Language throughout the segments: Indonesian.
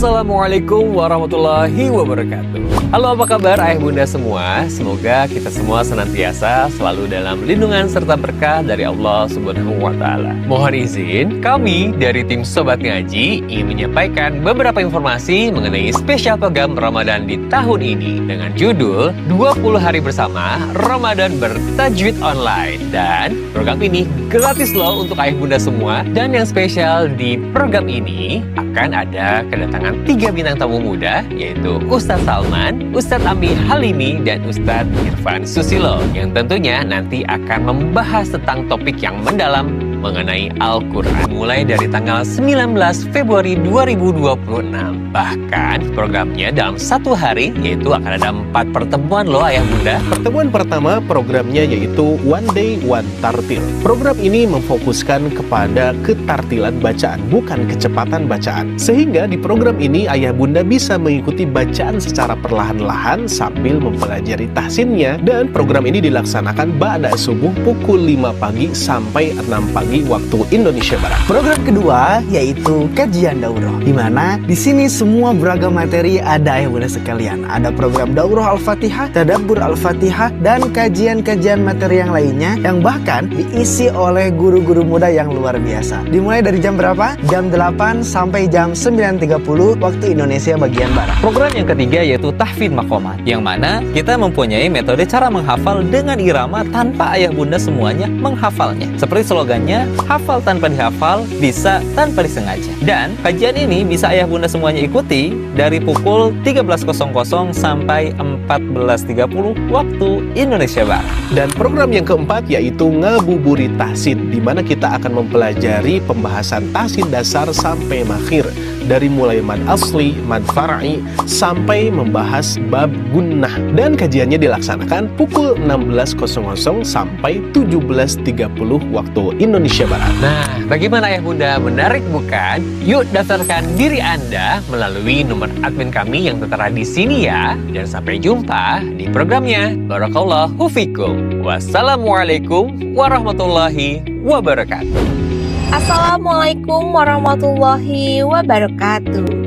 Assalamualaikum warahmatullahi wabarakatuh. Halo, apa kabar ayah bunda semua? Semoga kita semua senantiasa selalu dalam lindungan serta berkah dari Allah Subhanahu wa Ta'ala. Mohon izin, kami dari tim Sobat Ngaji ingin menyampaikan beberapa informasi mengenai spesial program Ramadan di tahun ini dengan judul 20 Hari Bersama Ramadan Bertajwid Online. Dan program ini gratis loh untuk ayah bunda semua. Dan yang spesial di program ini akan ada kedatangan 3 bintang tamu muda, yaitu Ustadz Salman, Ustadz Ami Halimi, dan Ustadz Irfan Susilo, yang tentunya nanti akan membahas tentang topik yang mendalam mengenai Al-Quran mulai dari tanggal 19 Februari 2026. Bahkan programnya dalam 1 hari, yaitu akan ada 4 pertemuan loh ayah bunda. Pertemuan pertama programnya yaitu One Day One Tartil. Program ini memfokuskan kepada ketartilan bacaan, bukan kecepatan bacaan. Sehingga di program ini ayah bunda bisa mengikuti bacaan secara perlahan-lahan sambil mempelajari tahsinnya. Dan program ini dilaksanakan ba'da subuh pukul 5 pagi sampai 6 pagi waktu Indonesia Barat. Program kedua yaitu kajian daurah, di mana di sini semua beragam materi ada ya bunda sekalian. Ada program daurah Al-Fatihah, tadabbur Al-Fatihah, dan kajian-kajian materi yang lainnya yang bahkan diisi oleh guru-guru muda yang luar biasa. Dimulai dari jam berapa? Jam 8 sampai jam 9.30 waktu Indonesia bagian Barat. Program yang ketiga yaitu tahfidz maqamat, yang mana kita mempunyai metode cara menghafal dengan irama tanpa ayah bunda semuanya menghafalnya. Seperti slogannya, hafal tanpa dihafal, bisa tanpa disengaja. Dan kajian ini bisa ayah bunda semuanya ikuti dari pukul 13.00 sampai 14.30 waktu Indonesia Barat. Dan program yang keempat yaitu ngabuburit tahsin, di mana kita akan mempelajari pembahasan tahsin dasar sampai makhir, dari mulai mad asli, mad far'i, sampai membahas bab gunnah. Dan kajiannya dilaksanakan pukul 16.00 sampai 17.30 waktu Indonesia Barat. Nah, bagaimana ayah bunda? Menarik bukan? Yuk daftarkan diri Anda melalui nomor admin kami yang tertera di sini ya. Dan sampai jumpa di programnya. Barakallahu fikum. Wassalamualaikum warahmatullahi wabarakatuh. Assalamualaikum warahmatullahi wabarakatuh.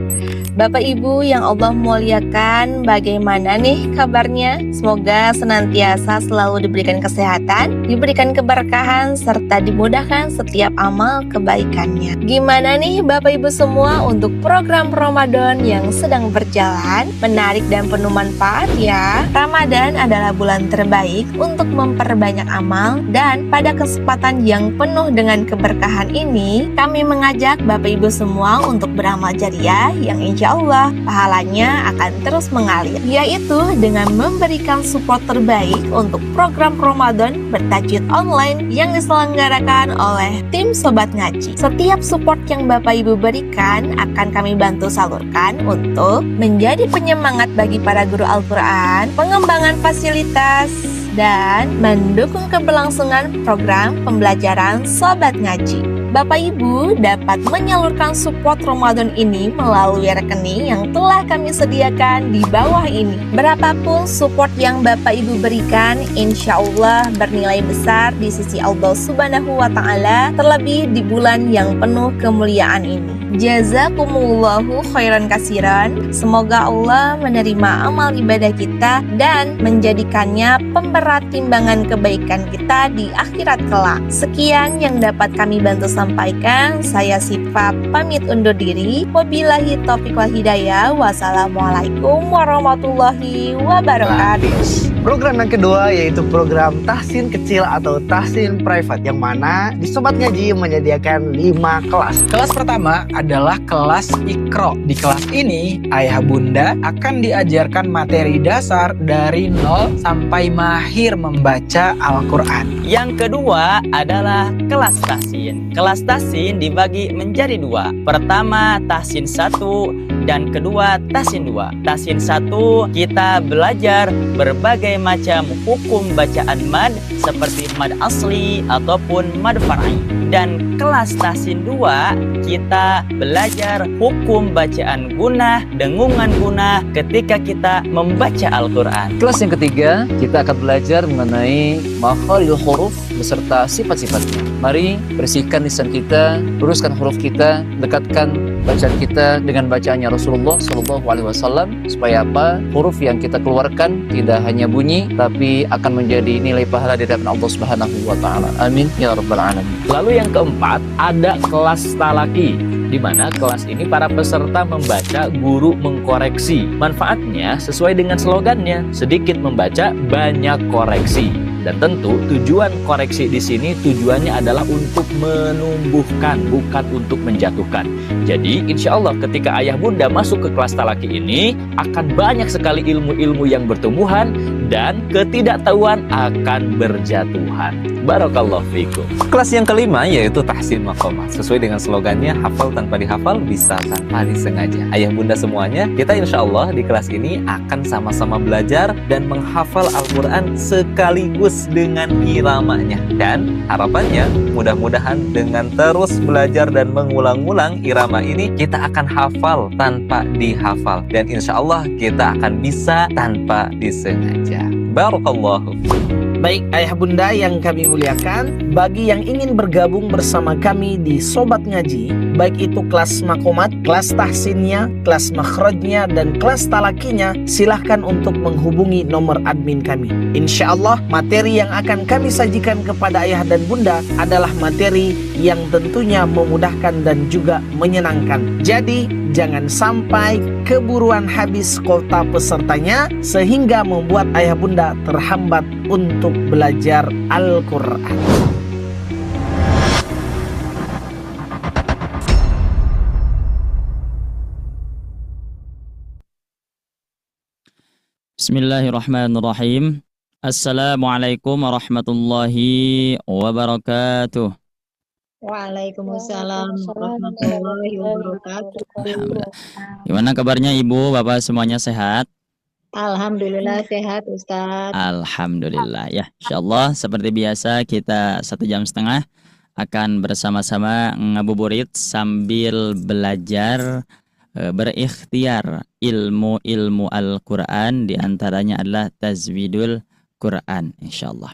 Bapak Ibu yang Allah muliakan, bagaimana nih kabarnya? Semoga senantiasa selalu diberikan kesehatan, diberikan keberkahan, serta dimudahkan setiap amal kebaikannya. Gimana nih Bapak Ibu semua untuk program Ramadan yang sedang berjalan? Menarik dan penuh manfaat ya. Ramadan adalah bulan terbaik untuk memperbanyak amal, dan pada kesempatan yang penuh dengan keberkahan ini, kami mengajak Bapak Ibu semua untuk beramal jariah yang insya Allah pahalanya akan terus mengalir, yaitu dengan memberikan support terbaik untuk program Ramadan bertajwid online yang diselenggarakan oleh tim Sobat Ngaji. Setiap support yang Bapak Ibu berikan akan kami bantu salurkan untuk menjadi penyemangat bagi para guru Al-Quran, pengembangan fasilitas, dan mendukung keberlangsungan program pembelajaran Sobat Ngaji. Bapak Ibu dapat menyalurkan support Ramadan ini melalui rekening yang telah kami sediakan di bawah ini. Berapapun support yang Bapak Ibu berikan, insya Allah bernilai besar di sisi Allah Subhanahu wa Ta'ala, terlebih di bulan yang penuh kemuliaan ini. Jazakumullahu khairan kasiran. Semoga Allah menerima amal ibadah kita dan menjadikannya pemberat timbangan kebaikan kita di akhirat kelak. Sekian yang dapat kami bantu sampaikan. Saya Sifa pamit undur diri. Wabillahi taufiq wal hidayah. Wassalamualaikum warahmatullahi wabarakatuh. Program yang kedua yaitu program tahsin kecil atau tahsin private, yang mana di Sobat Ngaji menyediakan 5 kelas. Kelas pertama adalah kelas Iqra. Di kelas ini, ayah bunda akan diajarkan materi dasar dari 0 sampai mahir membaca Al-Quran. Yang kedua adalah kelas tahsin. Kelas tahsin dibagi menjadi 2. Pertama tahsin 1 dan kedua tahsin 2. Tahsin 1 kita belajar berbagai macam hukum bacaan mad seperti mad asli ataupun mad far'i. Dan kelas tahsin 2 kita belajar hukum bacaan gunah, dengungan gunah ketika kita membaca Al-Quran. Kelas yang ketiga, kita akan belajar mengenai makharijul huruf beserta sifat-sifatnya. Mari bersihkan lisan kita, luruskan huruf kita, dekatkan bacaan kita dengan bacaannya Rasulullah SAW, supaya apa? Huruf yang kita keluarkan tidak hanya bunyi, tapi akan menjadi nilai pahala di hadapan Allah Subhanahu wa Ta'ala. Amin ya rabbal alamin. Lalu yang keempat, ada kelas talaki, di mana kelas ini para peserta membaca, guru mengkoreksi. Manfaatnya sesuai dengan slogannya, sedikit membaca, banyak koreksi. Dan tentu tujuan koreksi di sini tujuannya adalah untuk menumbuhkan, bukan untuk menjatuhkan. Jadi insya Allah ketika ayah bunda masuk ke kelas talaki ini akan banyak sekali ilmu-ilmu yang bertumbuhan dan ketidaktahuan akan berjatuhan. Barakallahu fikum. Kelas yang kelima yaitu tahsin maqamat. Sesuai dengan slogannya, hafal tanpa dihafal, bisa tanpa disengaja. Ayah bunda semuanya, kita insya Allah di kelas ini akan sama-sama belajar dan menghafal Al-Quran sekaligus dengan iramanya. Dan harapannya mudah-mudahan dengan terus belajar dan mengulang-ulang irama ini, kita akan hafal tanpa dihafal. Dan insya Allah kita akan bisa tanpa disengaja. Barakallahu. Baik ayah bunda yang kami muliakan, bagi yang ingin bergabung bersama kami di Sobat Ngaji, baik itu kelas makomat, kelas tahsinnya, kelas makhrajnya, dan kelas talakinya, silahkan untuk menghubungi nomor admin kami. Insya Allah materi yang akan kami sajikan kepada ayah dan bunda adalah materi yang tentunya memudahkan dan juga menyenangkan. Jadi jangan sampai keburuan habis kuota pesertanya sehingga membuat ayah bunda terhambat untuk belajar Al-Quran. Bismillahirrahmanirrahim. Assalamualaikum warahmatullahi wabarakatuh. Waalaikumsalam warahmatullahi wabarakatuh. Alhamdulillah. Gimana kabarnya Ibu, Bapak semuanya sehat? Alhamdulillah sehat Ustaz. Alhamdulillah ya. Insyaallah seperti biasa kita 1 jam setengah akan bersama-sama ngabuburit sambil belajar berikhtiar ilmu-ilmu Al-Quran, diantaranya adalah tajwidul Quran insyaallah.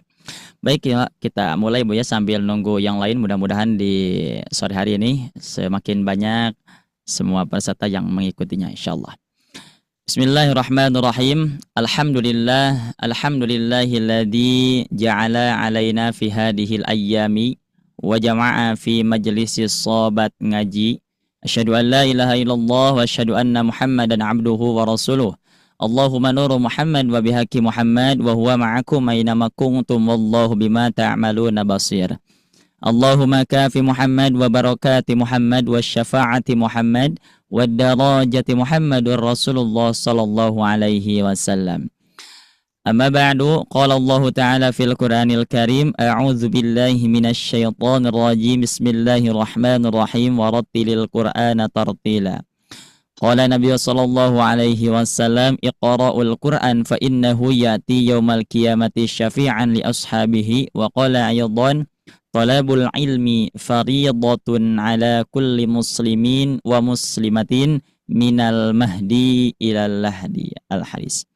Baik ya, kita mulai Bu ya, sambil nunggu yang lain. Mudah-mudahan di sore hari ini semakin banyak semua peserta yang mengikutinya insyaallah. Bismillahirrahmanirrahim. Alhamdulillahilladzi ja'ala alaina fi hadhil ayyami wa jama'a fi majlisis sobat ngaji. Asyhadu an la ilaha illallah wa asyhadu anna Muhammadan abduhu wa rasuluh. Allahumma nuru Muhammad wa bihaqi Muhammad wa huwa ma'akum aynama kuntum wallahu bima ta'maluna basir. Allahumma kafi Muhammad wa barakati Muhammad wa syafa'ati Muhammad wa darajati Muhammadur Rasulullah sallallahu alaihi wasallam. Amma ba'du, qala Allah ta'ala fil Qur'anil Karim, a'udzu billahi minasy syaithanir rajim. Bismillahirrahmanirrahim wa rattilil Qur'ana tartila. Qala Nabi sallallahu alaihi wasallam, iqra'ul Qur'an fa innahu ya'ti yaumal qiyamati syafi'an li ashabihi. Wa qala aydan, talabul ilmi fariidatun ala kulli muslimin wa muslimatin minal mahdi ilal lahdi. Al-Hadis.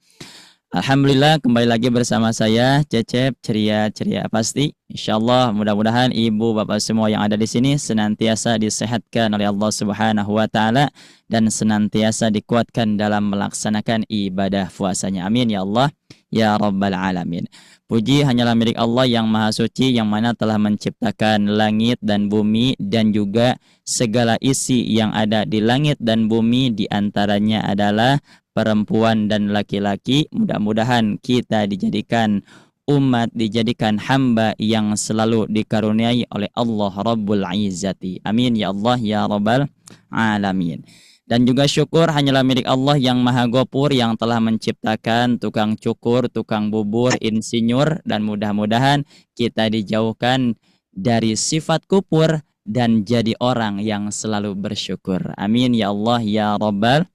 Alhamdulillah kembali lagi bersama saya Cecep, ceria pasti. Insyaallah mudah-mudahan ibu bapak semua yang ada di sini senantiasa disehatkan oleh Allah Subhanahu wa taala dan senantiasa dikuatkan dalam melaksanakan ibadah puasanya. Amin ya Allah ya rabbal alamin. Puji hanyalah milik Allah yang maha suci, yang mana telah menciptakan langit dan bumi dan juga segala isi yang ada di langit dan bumi, diantaranya adalah perempuan dan laki-laki. Mudah-mudahan kita dijadikan umat, dijadikan hamba yang selalu dikaruniai oleh Allah Rabbul Izzati. Amin ya Allah ya Rabbal Alamin. Dan juga syukur hanyalah milik Allah yang maha gopur, yang telah menciptakan tukang cukur, tukang bubur, insinyur, dan mudah-mudahan kita dijauhkan dari sifat kupur dan jadi orang yang selalu bersyukur. Amin ya Allah ya Rabbal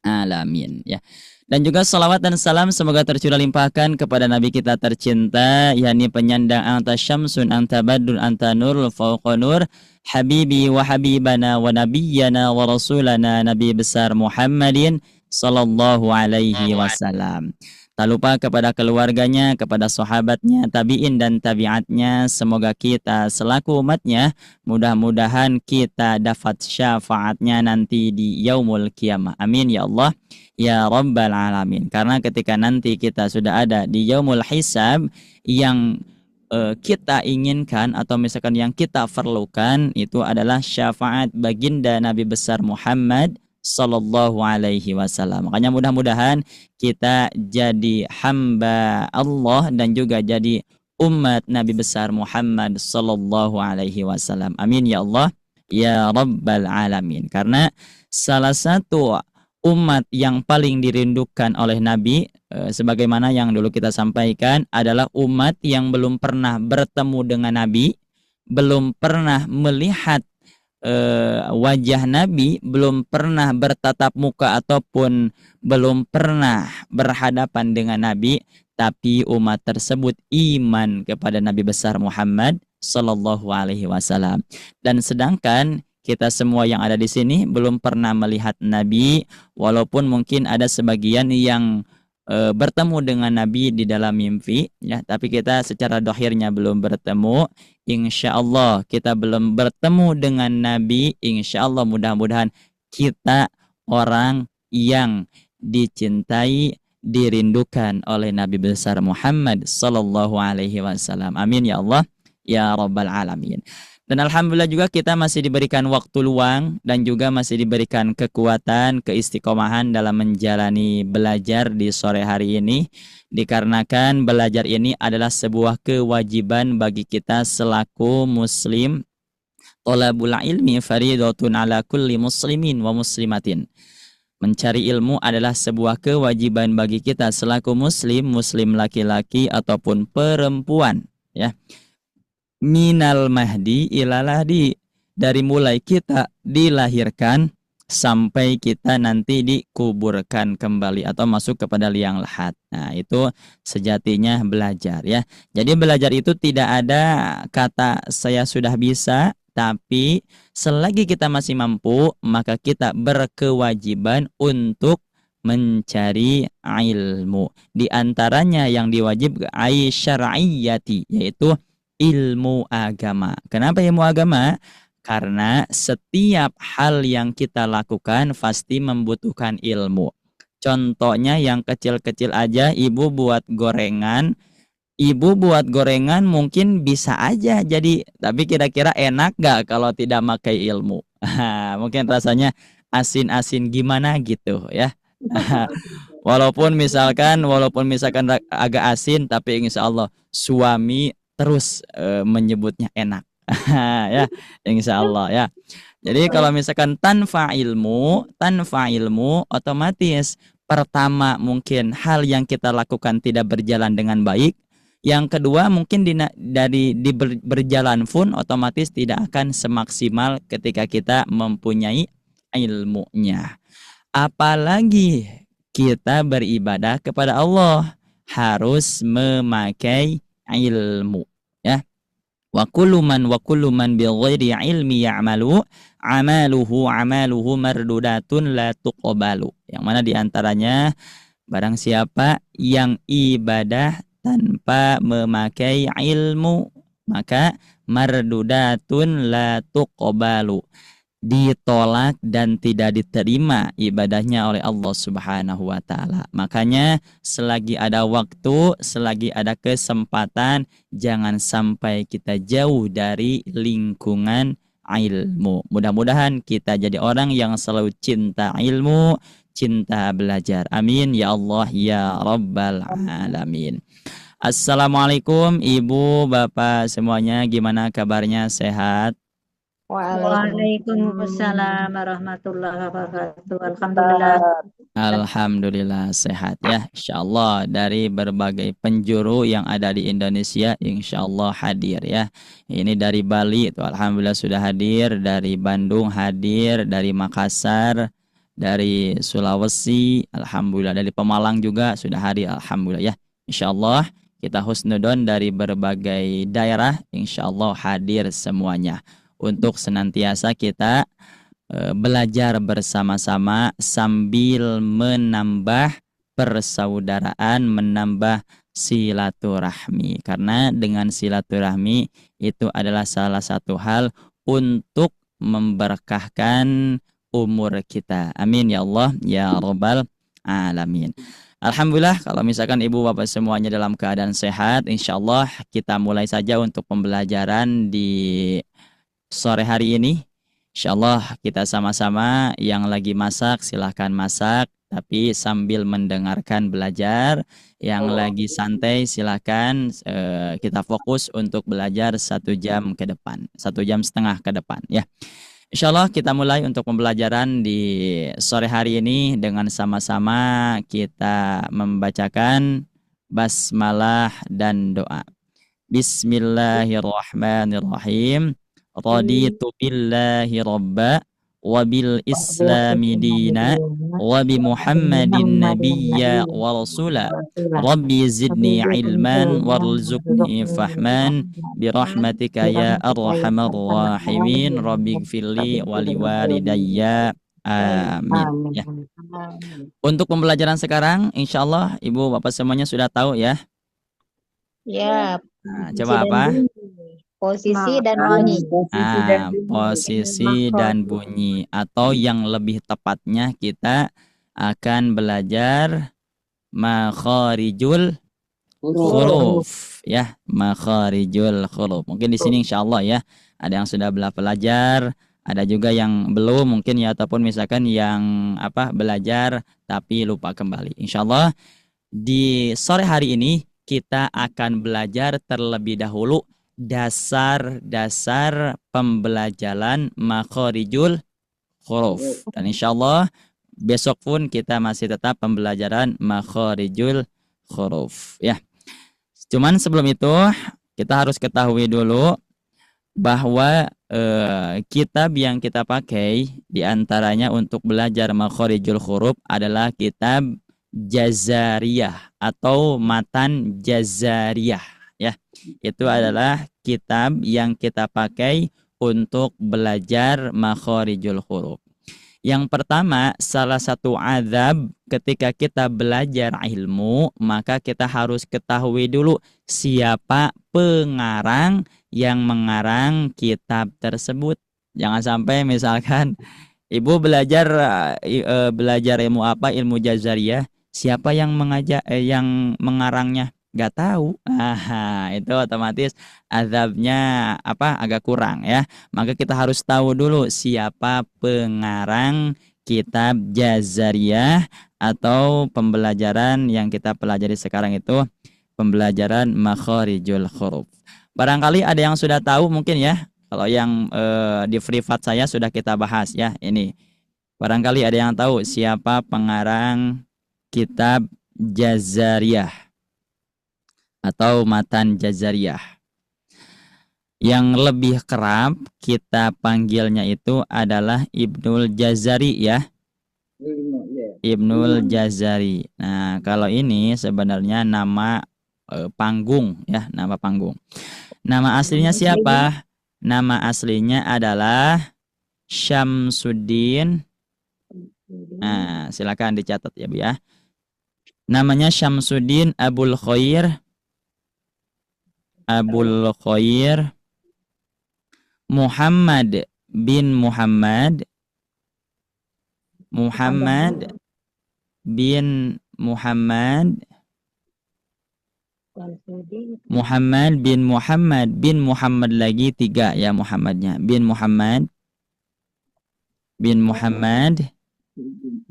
Alamin ya. Dan juga salawat dan salam semoga tercurah limpahkan kepada Nabi kita tercinta, yakni penyandang anta syamsun, anta badrun, anta nurul fauqa nur, habibi wa habibana wa nabiyyana wa rasulana Nabi besar Muhammadin sallallahu alaihi wasallam. Tak lupa kepada keluarganya, kepada sahabatnya, tabi'in dan tabi'atnya. Semoga kita selaku umatnya, mudah-mudahan kita dapat syafaatnya nanti di yaumul qiyamah. Amin ya Allah, ya Rabbal Alamin. Karena ketika nanti kita sudah ada di yaumul hisab, yang kita inginkan atau misalkan yang kita perlukan itu adalah syafaat baginda Nabi besar Muhammad sallallahu alaihi wasallam. Makanya mudah-mudahan kita jadi hamba Allah dan juga jadi umat Nabi besar Muhammad sallallahu alaihi wasallam. Amin ya Allah, ya Rabbal Alamin. Karena salah satu umat yang paling dirindukan oleh Nabi, sebagaimana yang dulu kita sampaikan, adalah umat yang belum pernah bertemu dengan Nabi, belum pernah melihat wajah Nabi, belum pernah bertatap muka ataupun belum pernah berhadapan dengan Nabi, tapi umat tersebut iman kepada Nabi besar Muhammad sallallahu alaihi wasallam. Dan sedangkan kita semua yang ada di sini belum pernah melihat Nabi, walaupun mungkin ada sebagian yang bertemu dengan Nabi di dalam mimpi, ya, tapi kita secara dohirnya belum bertemu. Insya Allah kita belum bertemu dengan Nabi. Insya Allah mudah-mudahan kita orang yang dicintai, dirindukan oleh Nabi besar Muhammad sallallahu alaihi wasallam. Amin ya Allah, ya Rabbal Alamin. Dan alhamdulillah juga kita masih diberikan waktu luang dan juga masih diberikan kekuatan, keistiqomahan dalam menjalani belajar di sore hari ini. Dikarenakan belajar ini adalah sebuah kewajiban bagi kita selaku muslim. Thalabul ilmi faridatun ala kulli muslimin wa muslimatin. Mencari ilmu adalah sebuah kewajiban bagi kita selaku muslim, muslim laki-laki ataupun perempuan, ya. Minal mahdi ilalahdi, dari mulai kita dilahirkan sampai kita nanti dikuburkan kembali atau masuk kepada liang lahat. Nah, itu sejatinya belajar, ya. Jadi belajar itu tidak ada kata saya sudah bisa, tapi selagi kita masih mampu, maka kita berkewajiban untuk mencari ilmu. Di antaranya yang diwajibkan syar'iyyati, yaitu ilmu agama. Kenapa ilmu agama? Karena setiap hal yang kita lakukan pasti membutuhkan ilmu. Contohnya yang kecil-kecil aja, ibu buat gorengan. Ibu buat gorengan mungkin bisa aja jadi, tapi kira-kira enak gak kalau tidak pakai ilmu? Mungkin rasanya asin-asin gimana gitu, ya. Walaupun misalkan agak asin, tapi insya Allah suami terus menyebutnya enak. Ya, insya Allah, ya. Jadi kalau misalkan tanpa ilmu otomatis pertama mungkin hal yang kita lakukan tidak berjalan dengan baik. Yang kedua mungkin berjalan pun otomatis tidak akan semaksimal ketika kita mempunyai ilmunya. Apalagi kita beribadah kepada Allah harus memakai ilmu, ya. Wa kullu man bi ghairi ilmi ya'malu amaluhu mardudatun la tuqbalu. Yang mana diantaranya barang siapa yang ibadah tanpa memakai ilmu, maka mardudatun la tuqbalu, ditolak dan tidak diterima ibadahnya oleh Allah Subhanahu wa taala. Makanya selagi ada waktu, selagi ada kesempatan, jangan sampai kita jauh dari lingkungan ilmu. Mudah-mudahan kita jadi orang yang selalu cinta ilmu, cinta belajar. Amin ya Allah ya Rabbal Alamin. Assalamualaikum Ibu, Bapak semuanya, gimana kabarnya, sehat? Waalaikumsalam warahmatullahi wabarakatuh. Alhamdulillah. Alhamdulillah sehat, ya. Insyaallah dari berbagai penjuru yang ada di Indonesia insyaallah hadir, ya. Ini dari Bali itu alhamdulillah sudah hadir, dari Bandung hadir, dari Makassar, dari Sulawesi, alhamdulillah, dari Pemalang juga sudah hadir, alhamdulillah ya. Insyaallah kita husnudon dari berbagai daerah, insyaallah hadir semuanya untuk senantiasa kita belajar bersama-sama sambil menambah persaudaraan, menambah silaturahmi. Karena dengan silaturahmi itu adalah salah satu hal untuk memberkahkan umur kita. Amin ya Allah ya Rabbal alamin. Alhamdulillah kalau misalkan ibu bapak semuanya dalam keadaan sehat, insyaallah kita mulai saja untuk pembelajaran di sore hari ini. Insyaallah kita sama-sama yang lagi masak silahkan masak, tapi sambil mendengarkan belajar. Yang lagi santai silahkan kita fokus untuk belajar 1 jam ke depan, 1,5 jam ke depan ya. Insyaallah kita mulai untuk pembelajaran di sore hari ini dengan sama-sama kita membacakan basmalah dan doa. Bismillahirrahmanirrahim. Raditu billahi rabba wa bil islami dina wa bi Muhammadin nabiyya wa rasula. Rabbi zidni ilman warzuqni fahman bi rahmatika ya arhamar rahimin. Rabbi gfirli wa liwalidayya. Amin ya. Untuk pembelajaran sekarang insyaallah ibu bapak semuanya sudah tahu ya. Ya. Nah, coba apa? Posisi dan bunyi. Posisi dan bunyi, atau yang lebih tepatnya kita akan belajar makharijul huruf ya, makharijul huruf. Mungkin di sini insyaallah ya ada yang sudah belajar, ada juga yang belum mungkin ya, ataupun misalkan yang belajar tapi lupa kembali. Insyaallah di sore hari ini kita akan belajar terlebih dahulu dasar-dasar pembelajaran makharijul huruf. Dan insyaallah besok pun kita masih tetap pembelajaran makharijul huruf ya. Cuman sebelum itu kita harus ketahui dulu bahwa kitab yang kita pakai diantaranya untuk belajar makharijul huruf adalah kitab Jazariyah atau matan Jazariyah ya. Itu adalah kitab yang kita pakai untuk belajar makharijul huruf. Yang pertama, salah satu adab ketika kita belajar ilmu, maka kita harus ketahui dulu siapa pengarang yang mengarang kitab tersebut. Jangan sampai misalkan ibu belajar ilmu apa, ilmu Jazariyah, siapa yang yang mengarangnya? Nggak tahu, itu otomatis azabnya agak kurang ya. Maka kita harus tahu dulu siapa pengarang kitab Jazariyah atau pembelajaran yang kita pelajari sekarang itu pembelajaran makharijul huruf. Barangkali ada yang sudah tahu mungkin ya. Kalau yang di privat saya sudah kita bahas ya ini. Barangkali ada yang tahu siapa pengarang kitab Jazariyah atau matan Jazariyah. Yang lebih kerap kita panggilnya itu adalah Ibnul Jazari ya. Ibnul Jazari. Nah, kalau ini sebenarnya nama panggung ya, nama panggung. Nama aslinya siapa? Nama aslinya adalah Syamsuddin. Nah, silakan dicatat ya, Bu ya. Namanya Syamsuddin Abul Khair Muhammad bin Muhammad bin Muhammad lagi 3 ya Muhammadnya, bin Muhammad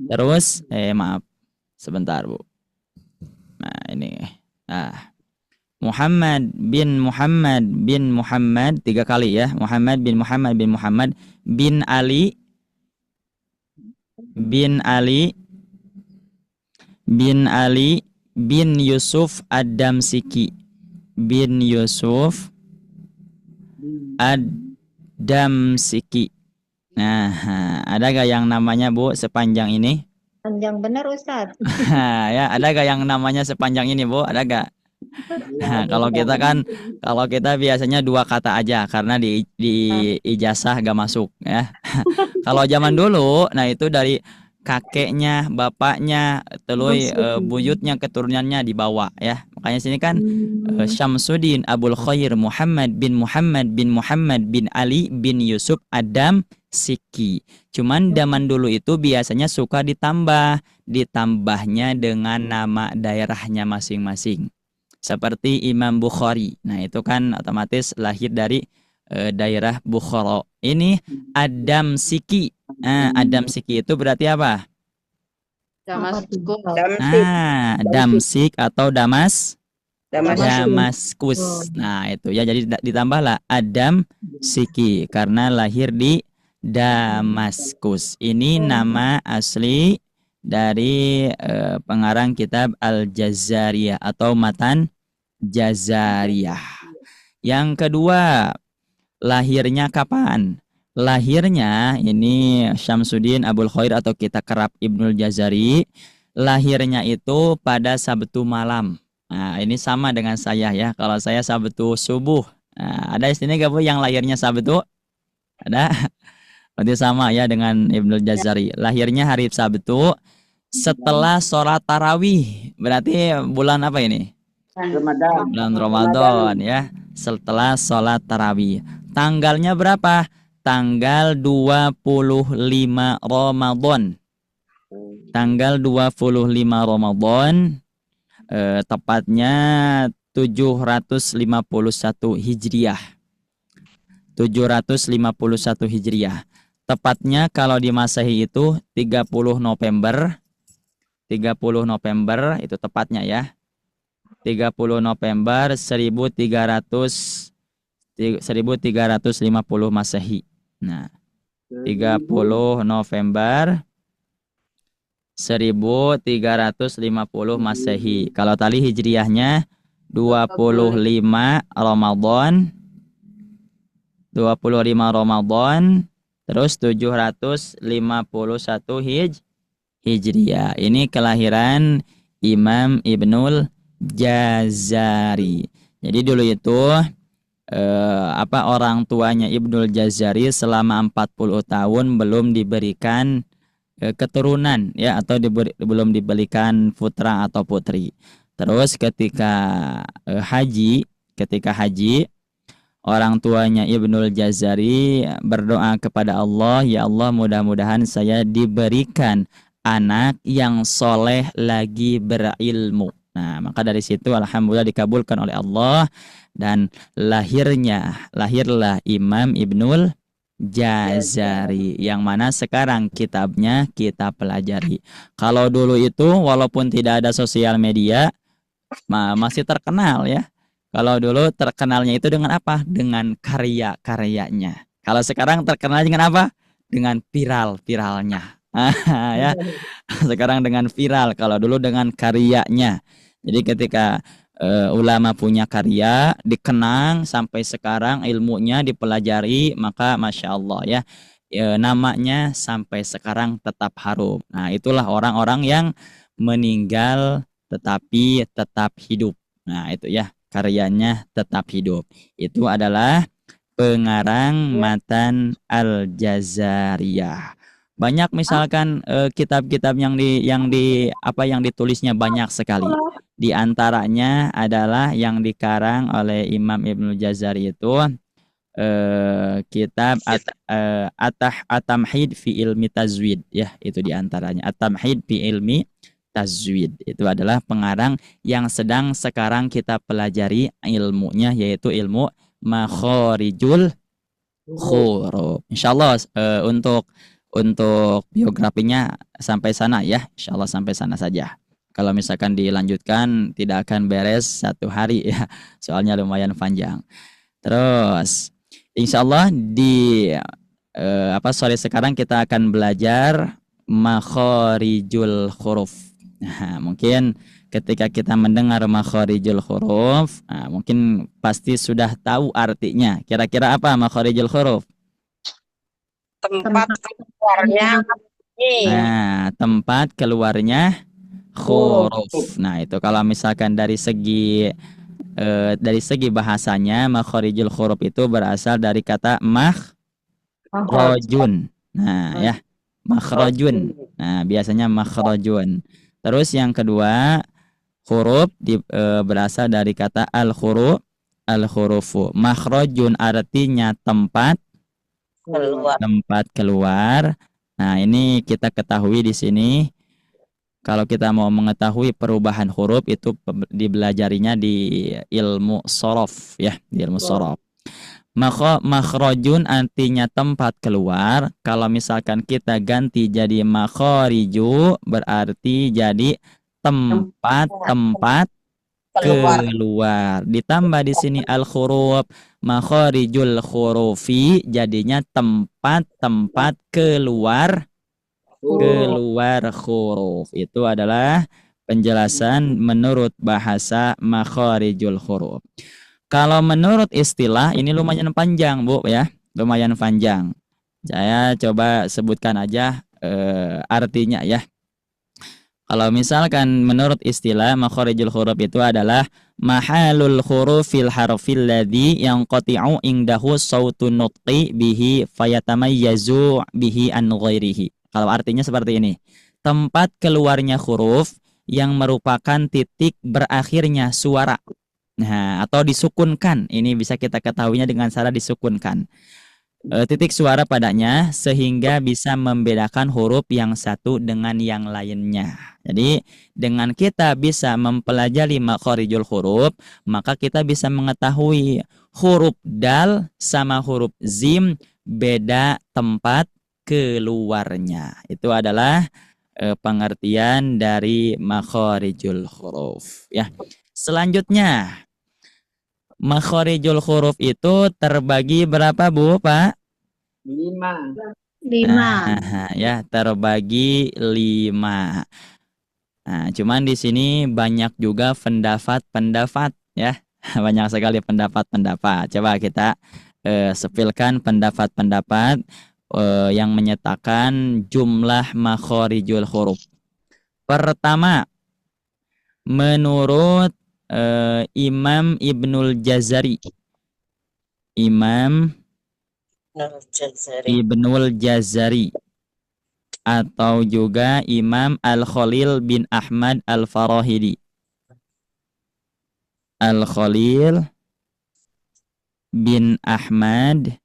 terus maaf sebentar Bu. Nah ini Muhammad bin Muhammad 3 kali ya. Muhammad bin Muhammad bin Ali bin Yusuf Ad-Damsiki Nah, ada gak yang namanya Bu sepanjang ini? Panjang benar Ustadz. Ya, ada gak yang namanya sepanjang ini Bu? Ada gak? Nah, kalau kita biasanya dua kata aja karena di ijazah gak masuk ya. Kalau zaman dulu, nah itu dari kakeknya, bapaknya, telui buyutnya, keturunannya dibawa ya. Makanya sini kan Syamsuddin Abul Khair Muhammad bin Muhammad bin Ali bin Yusuf Adam Siki. Cuman zaman dulu itu biasanya suka ditambahnya dengan nama daerahnya masing-masing. Seperti Imam Bukhari. Nah, itu kan otomatis lahir dari daerah Bukhara. Ini Adam Siki. Adam Siki itu berarti apa? Damaskus. Damsik atau Damaskus. Nah, itu ya, jadi ditambahlah Adam Siki karena lahir di Damaskus. Ini nama asli dari pengarang kitab Al-Jazariyah atau Matan Jazariyah. Yang kedua, lahirnya kapan? Lahirnya ini Syamsuddin Abul Khair atau kita kerap Ibnul Jazari. Lahirnya itu pada Sabtu malam. Nah, ini sama dengan saya ya. Kalau saya Sabtu subuh. Nah, ada istilah gak Bu yang lahirnya Sabtu? Ada? Berarti sama ya dengan Ibnul Jazari. Lahirnya hari Sabtu setelah sholat tarawih. Berarti bulan apa ini? Bulan Ramadan ya. Setelah sholat tarawih. Tanggalnya berapa? Tanggal 25 Ramadan. Tanggal 25 Ramadan. Tepatnya 751 Hijriah. 751 Hijriah. Tepatnya kalau di Masehi itu 30 November. 30 November itu tepatnya ya. 30 November 1350 Masehi. Nah, 30 November 1350 Masehi. Kalau tadi Hijriahnya 25 Ramadan. 25 Ramadan terus 751 Hijriah. Ini kelahiran Imam Ibnul Jazari. Jadi dulu itu orang tuanya Ibnul Jazari selama 40 tahun belum diberikan keturunan ya, atau belum diberikan putra atau putri. Terus ketika haji orang tuanya Ibnul Jazari berdoa kepada Allah, ya Allah mudah-mudahan saya diberikan anak yang soleh lagi berilmu. Nah, maka dari situ alhamdulillah dikabulkan oleh Allah dan lahirlah Imam Ibnul Jazari yang mana sekarang kitabnya kita pelajari. Kalau dulu itu walaupun tidak ada sosial media masih terkenal ya. Kalau dulu terkenalnya itu dengan apa? Dengan karya-karyanya. Kalau sekarang terkenal dengan apa? Dengan viralnya. Ya. Sekarang dengan viral, kalau dulu dengan karyanya. Jadi ketika ulama punya karya dikenang sampai sekarang ilmunya dipelajari, maka masya Allah ya, namanya sampai sekarang tetap harum. Nah, itulah orang-orang yang meninggal tetapi tetap hidup. Nah, itu ya, karyanya tetap hidup. Itu adalah pengarang Matan Al-Jazariyah. Banyak misalkan kitab-kitab yang ditulisnya banyak sekali. Di antaranya adalah yang dikarang oleh Imam Ibnul Jazari itu kitab At-Tamhid fi Ilmi Tazwid ya, itu di antaranya. At-Tamhid fi Ilmi Tazwid itu adalah pengarang yang sedang sekarang kita pelajari ilmunya, yaitu ilmu Makharijul Huruf. Insyaallah untuk biografinya sampai sana ya, insyaallah sampai sana saja. Kalau misalkan dilanjutkan tidak akan beres satu hari ya, soalnya lumayan panjang. Terus insyaallah di sore sekarang kita akan belajar Makharijul Huruf. Nah, mungkin ketika kita mendengar Makharijul Huruf, mungkin pasti sudah tahu artinya. Kira-kira apa Makharijul Huruf? tempat keluarnya nih. Nah, tempat keluarnya huruf. Nah, itu kalau misalkan dari segi bahasanya makhorijul huruf itu berasal dari kata makhrojun. Nah, ya, makhrojun. Nah, biasanya makhrojun. Terus yang kedua, huruf berasal dari kata al-hurufu. Makhrojun artinya tempat keluar. Nah, ini kita ketahui di sini. Kalau kita mau mengetahui perubahan huruf itu dibelajarinya di ilmu sorof, ya, di ilmu sorof. Makhrojun artinya tempat keluar. Kalau misalkan kita ganti jadi makhriju berarti jadi tempat keluar. Ditambah di sini al-huruf, makhrijul hurufi jadinya tempat keluar huruf. Itu adalah penjelasan menurut bahasa makhrijul huruf. Kalau menurut istilah ini lumayan panjang, Bu, ya. Lumayan panjang. Saya coba sebutkan aja artinya, ya. Kalau misalkan menurut istilah makhrijul huruf itu adalah mahalul hurufil harfil ladzi yanqati'u indahu sautun nutqi bihi fayatamayyazu bihi an ghairihi. Kalau artinya seperti ini. Tempat keluarnya huruf yang merupakan titik berakhirnya suara. Nah, atau disukunkan. Ini bisa kita ketahuinya dengan cara disukunkan. Titik suara padanya sehingga bisa membedakan huruf yang satu dengan yang lainnya. Jadi dengan kita bisa mempelajari makhorijul huruf, maka kita bisa mengetahui huruf dal sama huruf zim beda tempat keluarnya. Itu adalah pengertian dari makhorijul huruf, ya. Selanjutnya, makhorijul huruf itu terbagi berapa, Bu, Pak? 5. Nah, ya, terbagi 5. Nah, cuman di sini banyak juga pendapat-pendapat, ya. Banyak sekali pendapat-pendapat. Coba kita sepilkan pendapat-pendapat yang menyatakan jumlah makhorijul huruf. Pertama, menurut Imam Ibnul Jazari. Imam Ibnul Jazari atau juga Imam Al-Khalil bin Ahmad Al-Farahidi. Al-Khalil bin Ahmad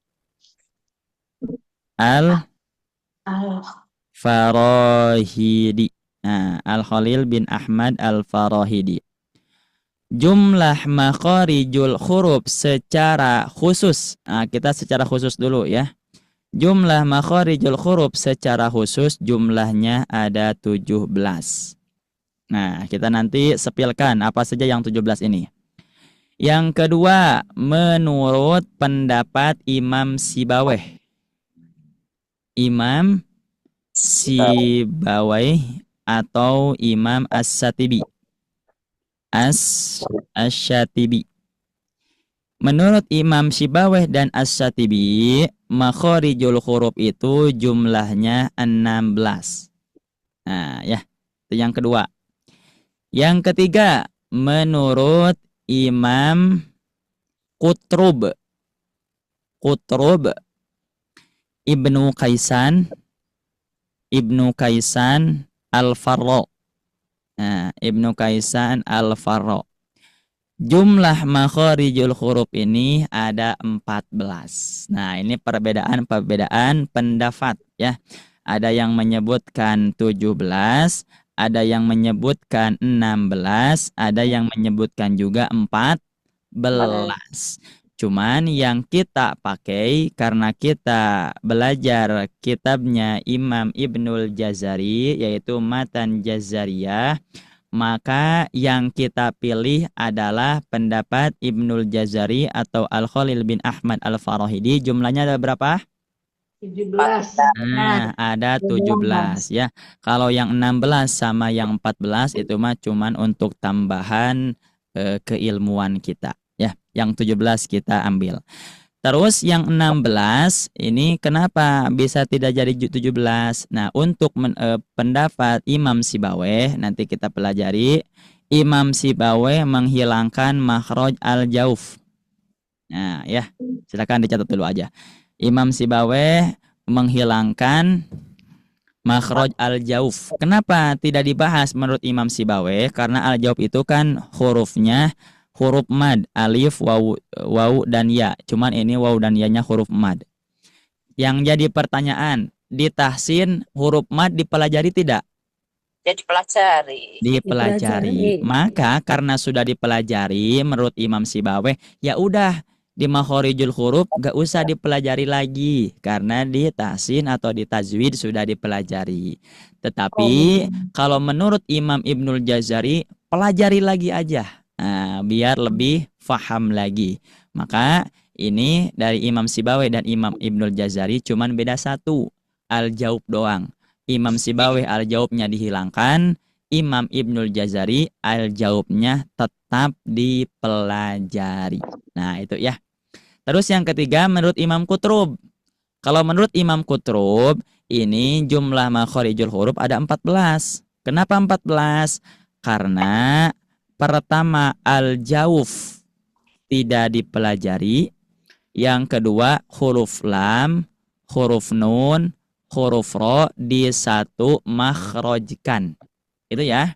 Al-Farahidi. Nah, Al-Khalil bin Ahmad Al-Farahidi. Jumlah makhorijul huruf secara khusus. Nah, kita secara khusus dulu, ya. Jumlah makhorijul huruf secara khusus jumlahnya ada 17. Nah, kita nanti sepilkan apa saja yang 17 ini. Yang kedua, menurut pendapat Imam Sibawayh. Imam Sibawayh atau Imam As-Shatibi. As-Shatibi. Menurut Imam Sibawayh dan As-Shatibi, makhorijul huruf itu jumlahnya 16. Nah, ya, itu yang kedua. Yang ketiga, menurut Imam Qutrub Ibnu Kaisan Al-Farra. Nah, Ibnu Kaisan Al-Farra. Jumlah makhorijul huruf ini ada 14. Nah, ini perbedaan pendapat, ya. Ada yang menyebutkan 17, ada yang menyebutkan 16, ada yang menyebutkan juga 14. Cuman yang kita pakai karena kita belajar kitabnya Imam Ibnul Jazari yaitu Matan Jazariyah, maka yang kita pilih adalah pendapat Ibnul Jazari atau Al-Khalil bin Ahmad Al-Farahidi. Jumlahnya ada berapa? 17. Nah, ada 17, ya. Kalau yang 16 sama yang 14 itu mah cuman untuk tambahan keilmuan kita, ya. Yang 17 kita ambil. Terus yang 16 ini kenapa bisa tidak jadi 17? Nah, untuk pendapat Imam Sibawayh nanti kita pelajari. Imam Sibawayh menghilangkan makhraj al-jauf. Nah, ya, silakan dicatat dulu aja. Imam Sibawayh menghilangkan makhraj al-jauf. Kenapa tidak dibahas menurut Imam Sibawayh? Karena al-jauf itu kan hurufnya huruf mad, alif, waw dan ya. Cuman ini waw dan ya-nya huruf mad. Yang jadi pertanyaan, di tahsin huruf mad dipelajari tidak? Jadi pelajari. Dipelajari. Maka karena sudah dipelajari menurut Imam Sibawayh, ya udah di makhorijul huruf gak usah dipelajari lagi karena di tahsin atau di tajwid sudah dipelajari. Tetapi kalau menurut Imam Ibnul Jazari, pelajari lagi aja. Nah, biar lebih faham lagi. Maka ini dari Imam Sibawayh dan Imam Ibnul Jazari cuman beda satu, al-jaub doang. Imam Sibawayh al-jaubnya dihilangkan, Imam Ibnul Jazari al-jaubnya tetap dipelajari. Nah, itu ya. Terus yang ketiga menurut Imam Qutrub. Kalau menurut Imam Qutrub, ini jumlah makhorijul huruf ada 14. Kenapa 14? Karena pertama al-jauf tidak dipelajari. Yang kedua huruf lam, huruf nun, huruf ro di satu makhrajkan. Itu ya.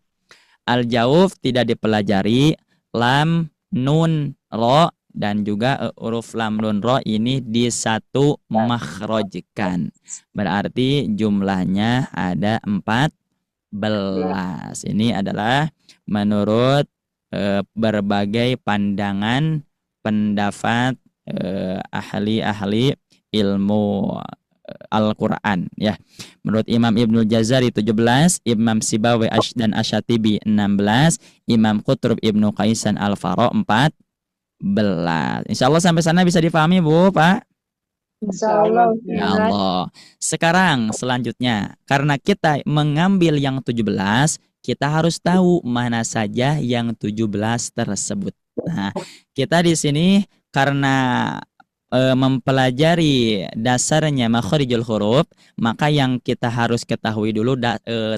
Al-jauf tidak dipelajari, lam, nun, ro dan juga huruf lam, nun, ro ini di satu makhrajkan. Berarti jumlahnya ada 14. Ini adalah menurut berbagai pandangan pendapat ahli-ahli ilmu Al-Quran ya. Menurut Imam Ibnul Jazari 17, Imam Sibawayh dan Asyatibi 16, Imam Qutrub Ibnu Qaisan Al-Faro 14. Insyaallah sampai sana bisa difahami Bu, Pak? Insyaallah. Ya Allah. Sekarang selanjutnya, karena kita mengambil yang 17, kita harus tahu mana saja yang 17 tersebut. Nah, kita di sini karena mempelajari dasarnya makhorijul huruf, maka yang kita harus ketahui dulu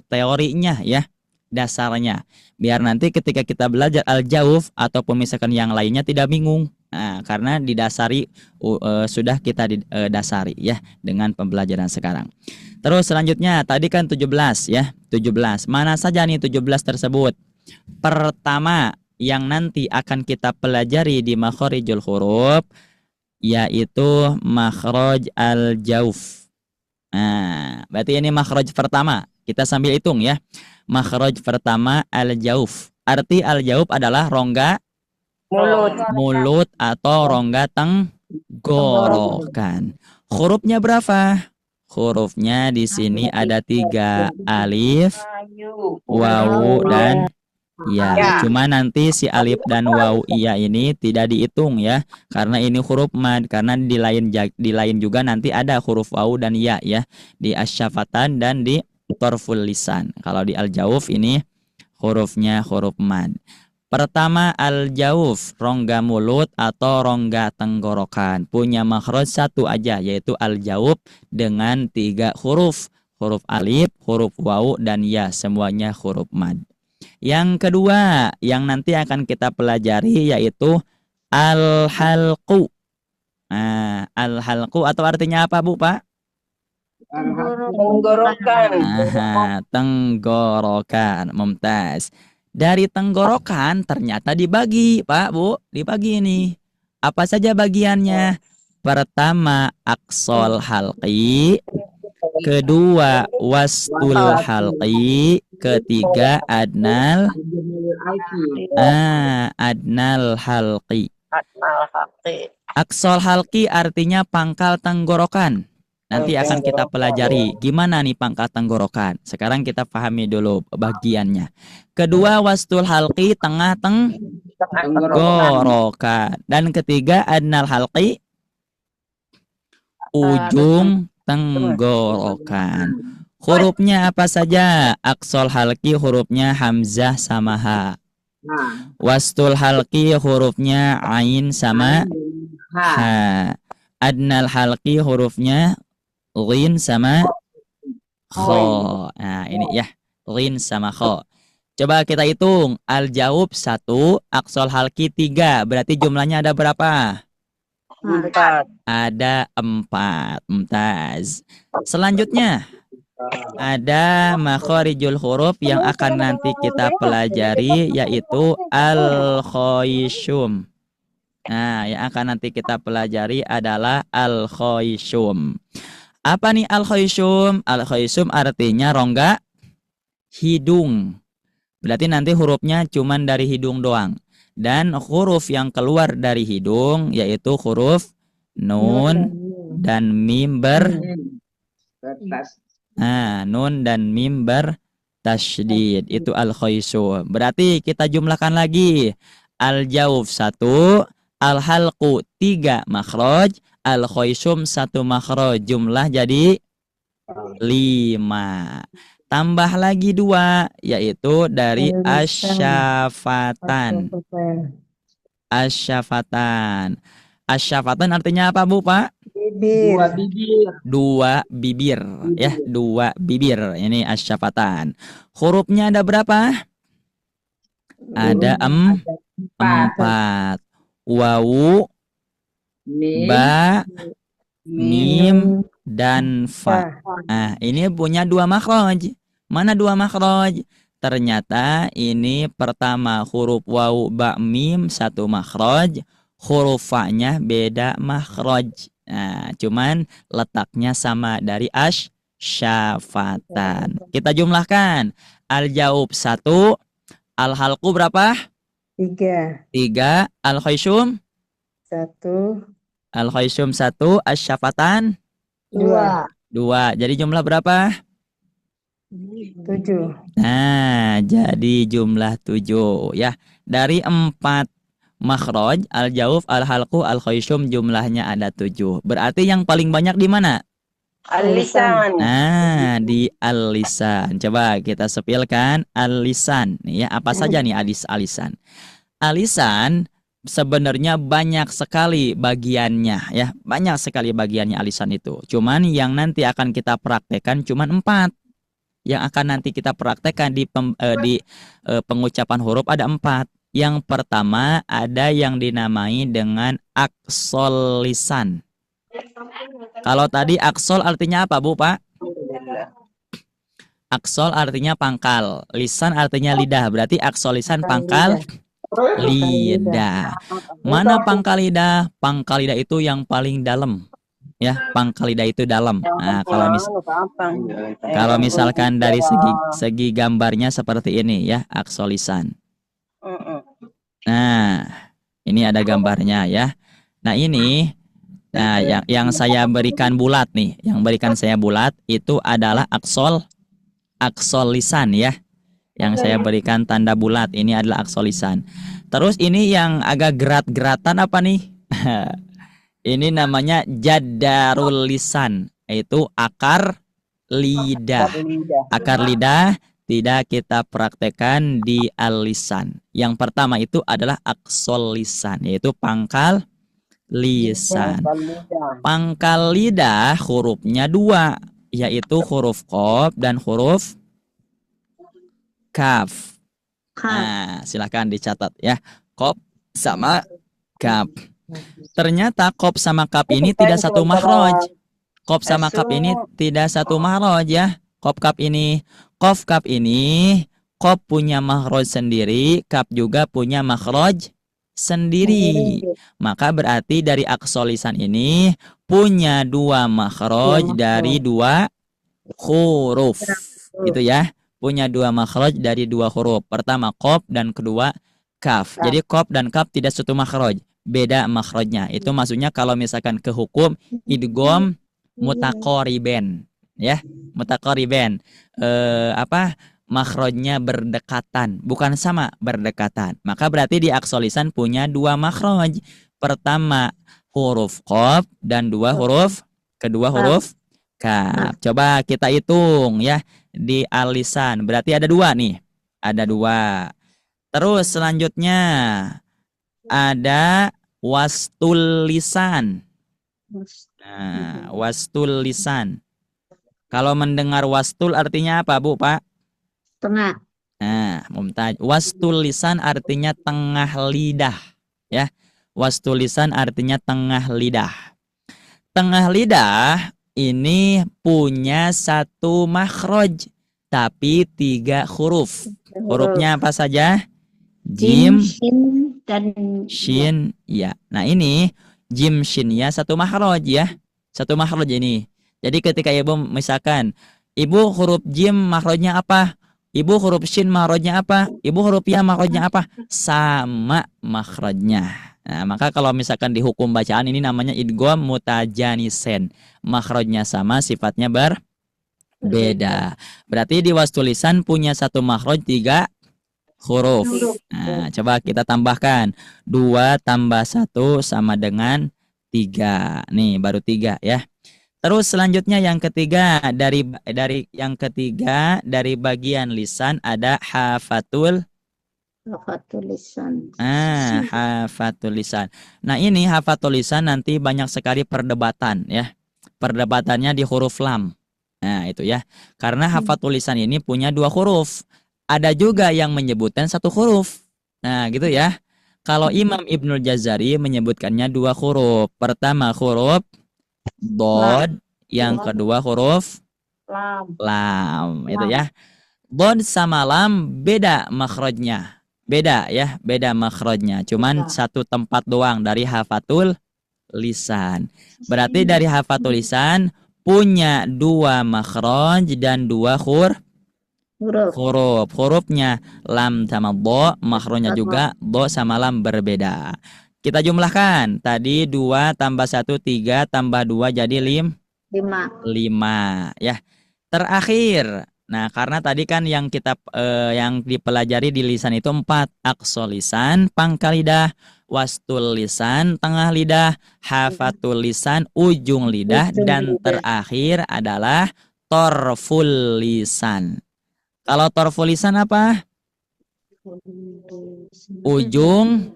teorinya ya, dasarnya. Biar nanti ketika kita belajar al-jauf ataupun misalkan yang lainnya tidak bingung. Nah, karena didasari sudah kita dasari ya dengan pembelajaran sekarang. Terus selanjutnya tadi kan 17 ya, 17. Mana saja nih 17 tersebut? Pertama yang nanti akan kita pelajari di makhorijul huruf yaitu makhraj al-jauf. Nah, berarti ini makhraj pertama. Kita sambil hitung ya. Makhraj pertama al-jauf. Arti al-jauf adalah rongga mulut atau rongga tenggorokan. Hurufnya berapa? Hurufnya di sini ada 3, alif, waw dan ya. Cuma nanti si alif dan waw iya ini tidak dihitung ya, karena ini huruf mad. Karena di lain juga nanti ada huruf waw dan ya ya, di asyafatan dan di torful lisan. Kalau di al-jauf ini hurufnya huruf mad. Pertama al-jauf, rongga mulut atau rongga tenggorokan, punya makhraj satu aja yaitu al-jauf dengan 3 huruf. Huruf alif, huruf waw dan ya, semuanya huruf mad. Yang kedua yang nanti akan kita pelajari yaitu al-halqu. Nah, al-halqu atau artinya apa Bu, Pak? Tenggorokan. Tenggorokan. Mumtaz. Dari tenggorokan ternyata dibagi, Pak, Bu. Dibagi ini. Apa saja bagiannya? Pertama, aqsal halqi. Kedua, wastul halqi. Ketiga, adnal halqi. Aqsal halqi artinya pangkal tenggorokan. Nanti akan kita pelajari gimana nih pangkal tenggorokan. Sekarang kita pahami dulu bagiannya. Kedua, wastul halqi, tengah tenggorokan. Dan ketiga, adnal halqi, ujung tenggorokan. Hurufnya apa saja? Aqsal halqi hurufnya hamzah sama ha. Wastul halqi hurufnya ain sama ha. Adnal halqi hurufnya ghin sama kho. Nah, ini ya, ghin sama kho. Coba kita hitung. Al-jawab 1, aqsal halqi 3. Berarti jumlahnya ada berapa? 4. Ada 4. Mumtaz. Selanjutnya ada makharijul huruf yang akan nanti kita pelajari, yaitu al-khayshum. Nah, yang akan nanti kita pelajari adalah al-khayshum. Apa nih al-khayshum? Al-khayshum artinya rongga hidung. Berarti nanti hurufnya cuman dari hidung doang. Dan huruf yang keluar dari hidung yaitu huruf nun dan mim nun dan mim bertasydid. Itu al-khayshum. Berarti kita jumlahkan lagi. Al-jawf 1, al-halqu 3 makhraj, al-khayshum 1 makhraj. Jumlah jadi 5. Tambah lagi 2, yaitu dari asyafatan. Asyafatan. Asyafatan artinya apa, Bu, Pak? Bibir. 2 bibir. 2 bibir, ya, 2 bibir. Ini asyafatan. Hurufnya ada berapa? Ada 4. Wawu, ba, mim, dan fa. Nah, ini punya 2 makhraj. Mana 2 makhraj? Ternyata ini pertama huruf wawu, ba, mim 1 makhraj. Huruf fa-nya beda makhraj. Nah, cuman letaknya sama dari asyafatan. Kita jumlahkan. Al-jawab 1, al-halqu berapa? 3. Al-khayshum 1. Al-khayshum 1, asyafatan 2. Jadi jumlah berapa? 7. Nah, jadi jumlah 7 ya. Dari 4 makhraj, al-jawf, al-halqu, al-khayshum jumlahnya ada 7. Berarti yang paling banyak di mana? Al-lisan. Nah, di al-lisan. Coba kita sepilkan al-lisan. Nih ya, apa saja nih alisan? Alisan sebenarnya banyak sekali bagiannya ya. Banyak sekali bagiannya alisan itu. Cuman yang nanti akan kita praktekkan cuman 4. Yang akan nanti kita praktekkan di pengucapan huruf ada 4. Yang pertama ada yang dinamai dengan aksol lisan. Kalau tadi aksol artinya apa, Bu, Pak? Aksol artinya pangkal, lisan artinya lidah. Berarti aksol lisan pangkal lidah. Mana pangkal lidah? Pangkal lidah itu yang paling dalam. Ya, pangkal lidah itu dalam. Nah, kalau misalkan dari segi gambarnya seperti ini ya, aksol lisan. Nah, ini ada gambarnya ya. Nah, ini yang saya berikan bulat nih, yang berikan saya bulat itu adalah aksol lisan ya. Yang saya berikan tanda bulat ini adalah aksol lisan. Terus ini yang agak gerat-geratan apa nih? Ini namanya jaddarul lisan, yaitu akar lidah. Akar lidah tidak kita praktekkan di al-lisan. Yang pertama itu adalah aksol lisan, yaitu pangkal lisan. Pangkal lidah hurufnya 2, yaitu huruf qaf dan huruf kaf. Nah, silakan dicatat ya. Qaf sama kaf. Ternyata qaf sama kaf ini tidak satu makhraj. Qaf sama kaf ini tidak satu makhraj ya. Qaf kaf ini. Qaf kaf ini, qaf punya makhraj sendiri, kaf juga punya makhraj sendiri. Maka berarti dari aksol lisan ini punya 2 makhraj dari 2 huruf. Itu ya. Punya 2 makhraj dari 2 huruf. Pertama qaf dan kedua kaf. Jadi qaf dan kaf tidak satu makhraj, beda makhrajnya. Itu maksudnya kalau misalkan ke hukum idgham mutaqariban ya. Mutaqariban. Makhrajnya berdekatan, bukan sama, berdekatan. Maka berarti di aksol lisan punya 2 makhraj. Pertama huruf qaf dan kedua huruf kaf. Coba kita hitung ya di al-lisan. Berarti ada 2 nih. Ada 2. Terus selanjutnya ada wastul lisan. Nah, wastul lisan. Kalau mendengar wastul artinya apa, Bu, Pak? Tengah. Nah, mumtaz. Wastul lisan artinya tengah lidah, ya. Wastul lisan artinya tengah lidah. Tengah lidah ini punya satu makhraj, tapi 3 huruf. Hurufnya apa saja? Jim, Shin, dan shin, ya. Nah ini jim, shin ya, satu makhraj ya. Satu makhraj ini. Jadi ketika ibu misalkan, ibu huruf jim makhrajnya apa? Ibu huruf shin makhrajnya apa? Ibu huruf ya makhrajnya apa? Sama makhrajnya. Nah, maka kalau misalkan di hukum bacaan ini namanya idgham mutajanisen. Makhrajnya sama, sifatnya berbeda. Berarti di wastul lisan punya satu makhraj 3 huruf. Nah, coba kita tambahkan. 2 tambah 1 sama dengan 3. Nih, baru 3 ya. Terus selanjutnya yang ketiga dari bagian lisan ada hafatul lisan. hafatul lisan. Nah, ini hafatul lisan nanti banyak sekali perdebatan ya. Perdebatannya di huruf lam. Nah, itu ya. Karena hafatul lisan ini punya 2 huruf. Ada juga yang menyebutkan 1 huruf. Nah, gitu ya. Kalau Imam Ibnul Jazari menyebutkannya 2 huruf. Pertama huruf Dod, yang kedua huruf lam, itu ya. Dod sama lam beda makhrajnya. Beda ya, beda makhrajnya. Cuman 1 tempat doang dari hafatul lisan. Berarti dari hafatul lisan punya 2 makhraj dan 2 hurufnya lam sama do, makhrajnya juga do sama lam berbeda. Kita jumlahkan. Tadi 2 tambah 1 3 tambah 2 jadi 5 ya. Terakhir. Nah, karena tadi kan yang kita yang dipelajari di lisan itu 4, aqsal lisan, pangkal lidah, wastul lisan, tengah lidah, hafatul lisan, ujung lidah, dan terakhir adalah torful lisan. Kalau torful lisan apa? Ujung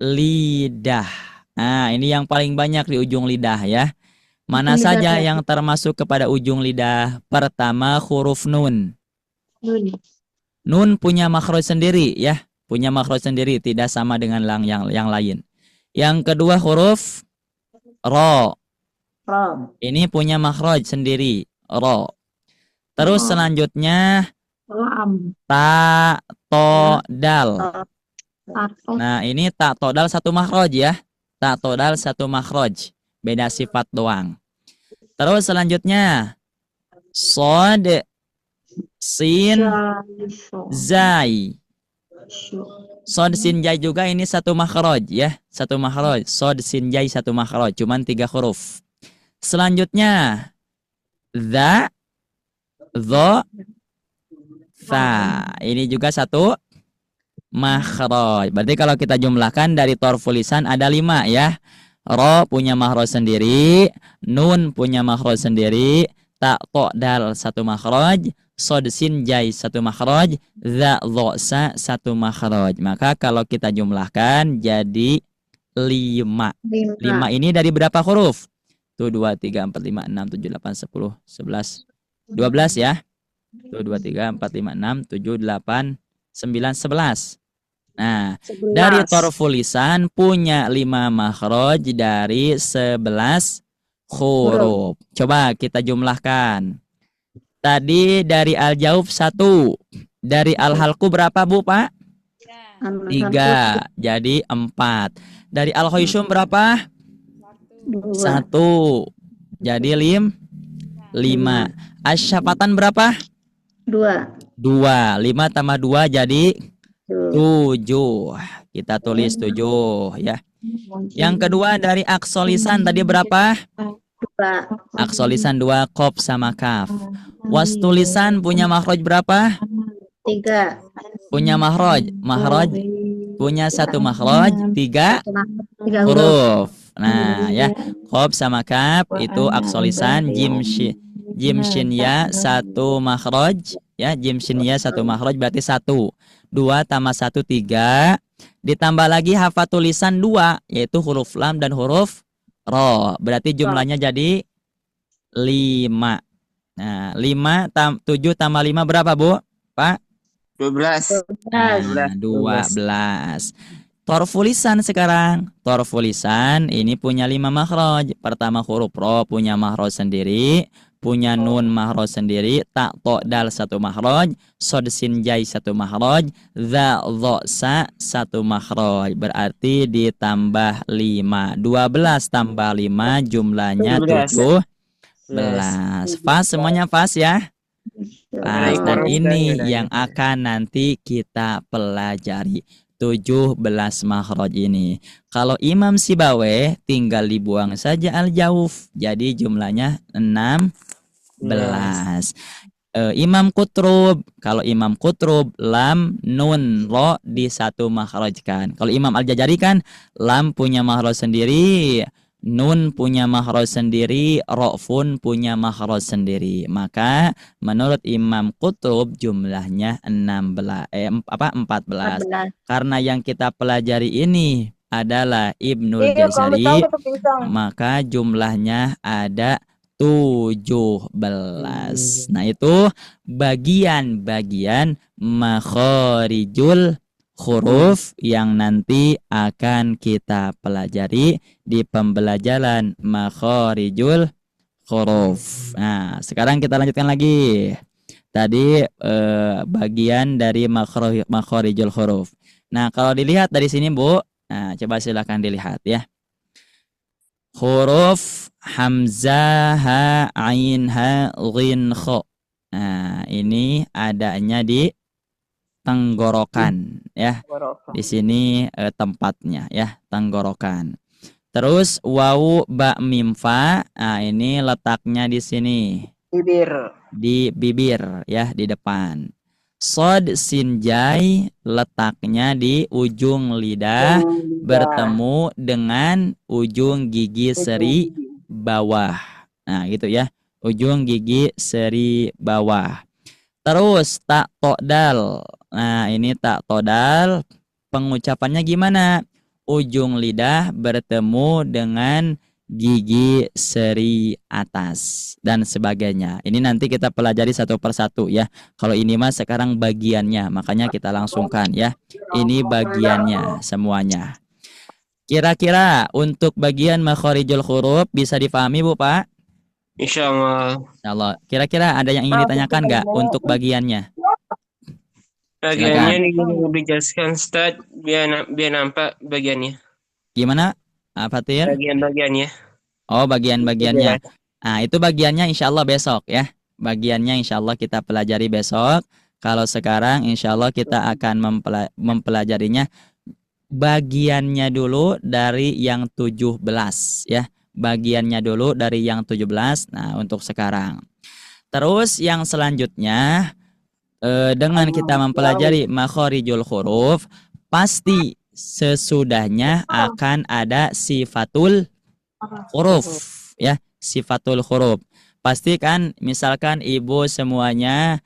lidah. Nah, ini yang paling banyak di ujung lidah ya. Mana saja yang termasuk kepada ujung lidah? Pertama huruf nun. Nun punya makhraj sendiri ya, punya makhraj sendiri, tidak sama dengan yang lain. Yang kedua huruf ro. Ini punya makhraj sendiri, ro. Terus selanjutnya ta, to, dal. Nah, ini tak todal 1 makhraj ya. Tak todal 1 makhraj. Beda sifat doang. Terus selanjutnya sod, sin, zai. Sod, sin, jai juga ini 1 makhraj ya. 1 makhraj. Sod, sin, jai 1 makhraj. Cuman 3 huruf. Selanjutnya za, zo, fa. Ini juga 1 makhraj. Berarti kalau kita jumlahkan dari torful lisan ada 5 ya. Ro punya makhraj sendiri, nun punya makhraj sendiri, ta, to, dal 1 makhraj, sod, sin, jai 1 makhraj, za, zo, sa 1 makhraj. Maka kalau kita jumlahkan jadi 5. 5 ini dari berapa huruf? Tuh 2 3 4 5 6 7 8 10 11 12 ya. Tuh 2 3 4 5 6 7 8 9 11. Nah, dari torful lisan punya 5 makhraj dari 11 huruf. Coba kita jumlahkan. Tadi dari al-jauf 1. Dari al-halqu berapa, Bu, Pak? 3. Jadi 4. Dari al-khaysum berapa? 1. Jadi 5. Asyafatan berapa? 2. 5 tambah 2 jadi 7. Kita tulis 7 ya. Yang kedua dari aqsal lisan tadi berapa? Aqsal lisan 2, qaf sama kaf. Wastul lisan punya makhraj berapa? 3. Punya makhraj. Makhraj punya 1 makhraj, 3 huruf. Nah, ya. Qaf sama kaf itu aqsal lisan, jim shin ya 1 makhraj ya, jim shin ya 1 makhraj berarti 1. 2 tambah 1 3. Ditambah lagi hafatul lisan 2 yaitu huruf lam dan huruf ro. Berarti jumlahnya jadi 5. Nah, 7 tambah 5 berapa, Bu? Pak? 12. Nah, 12. Torfulisan sekarang. Torfulisan ini punya 5 makhraj. Pertama huruf ro punya makhraj sendiri, punya nun makhraj sendiri, ta to dal 1 makhraj, sod sin jai 1 makhraj, dha dha sa 1 makhraj. Berarti ditambah 5. 12 tambah 5 jumlahnya 17. Pas semuanya pas ya? Pas. Dan ini yang akan nanti kita pelajari. 17 makhraj ini. Kalau Imam Sibawayh tinggal dibuang saja al-jauf. Jadi jumlahnya 16. Imam Qutrub, kalau Imam Qutrub lam nun ro di 1 makhraj kan. Kalau Imam Al-Jazari kan lam punya makhraj sendiri, nun punya makhraj sendiri, ra'fun punya makhraj sendiri. Maka menurut Imam Qutrub jumlahnya 14. Karena yang kita pelajari ini adalah Ibnul Jazari, maka jumlahnya ada 17. Nah, itu bagian-bagian makharijul huruf yang nanti akan kita pelajari di pembelajaran makharijul huruf. Nah, sekarang kita lanjutkan lagi. Tadi bagian dari makharijul huruf. Nah, kalau dilihat dari sini, Bu. Nah, coba silakan dilihat ya. Huruf hamzah, ha, ain, ha, ghin, kha. Nah, ini adanya di tenggorokan ya. Di sini tempatnya ya, tenggorokan. Terus wawu ba mim fa, nah ini letaknya di sini. Bibir. Di bibir ya, di depan. Sod sin jai letaknya di ujung lidah bertemu dengan ujung gigi seri bawah. Nah, gitu ya. Ujung gigi seri bawah. Terus tak todal. Nah, ini tak todal. Pengucapannya gimana? Ujung lidah bertemu dengan gigi seri atas dan sebagainya. Ini nanti kita pelajari satu persatu ya. Kalau ini mas sekarang bagiannya, makanya kita langsungkan ya. Ini bagiannya semuanya. Kira-kira untuk bagian makharijul huruf bisa dipahami, Bu, Pak? Insyaallah. Insyaallah. Kira-kira ada yang ingin ditanyakan nggak untuk bagiannya? Bagiannya dijelaskan Ustaz biar nampak bagiannya. Gimana? Apa Fatir? Bagian-bagiannya. Oh, bagian-bagiannya. Nah, itu bagiannya insya Allah besok ya. Bagiannya insya Allah kita pelajari besok. Kalau sekarang insya Allah kita akan mempelajarinya bagiannya dulu dari yang 17 ya. Bagiannya dulu dari yang 17. Nah, untuk sekarang. Terus yang selanjutnya dengan kita mempelajari makharijul huruf, pasti sesudahnya akan ada sifatul huruf ya, sifatul huruf. Pasti kan misalkan ibu semuanya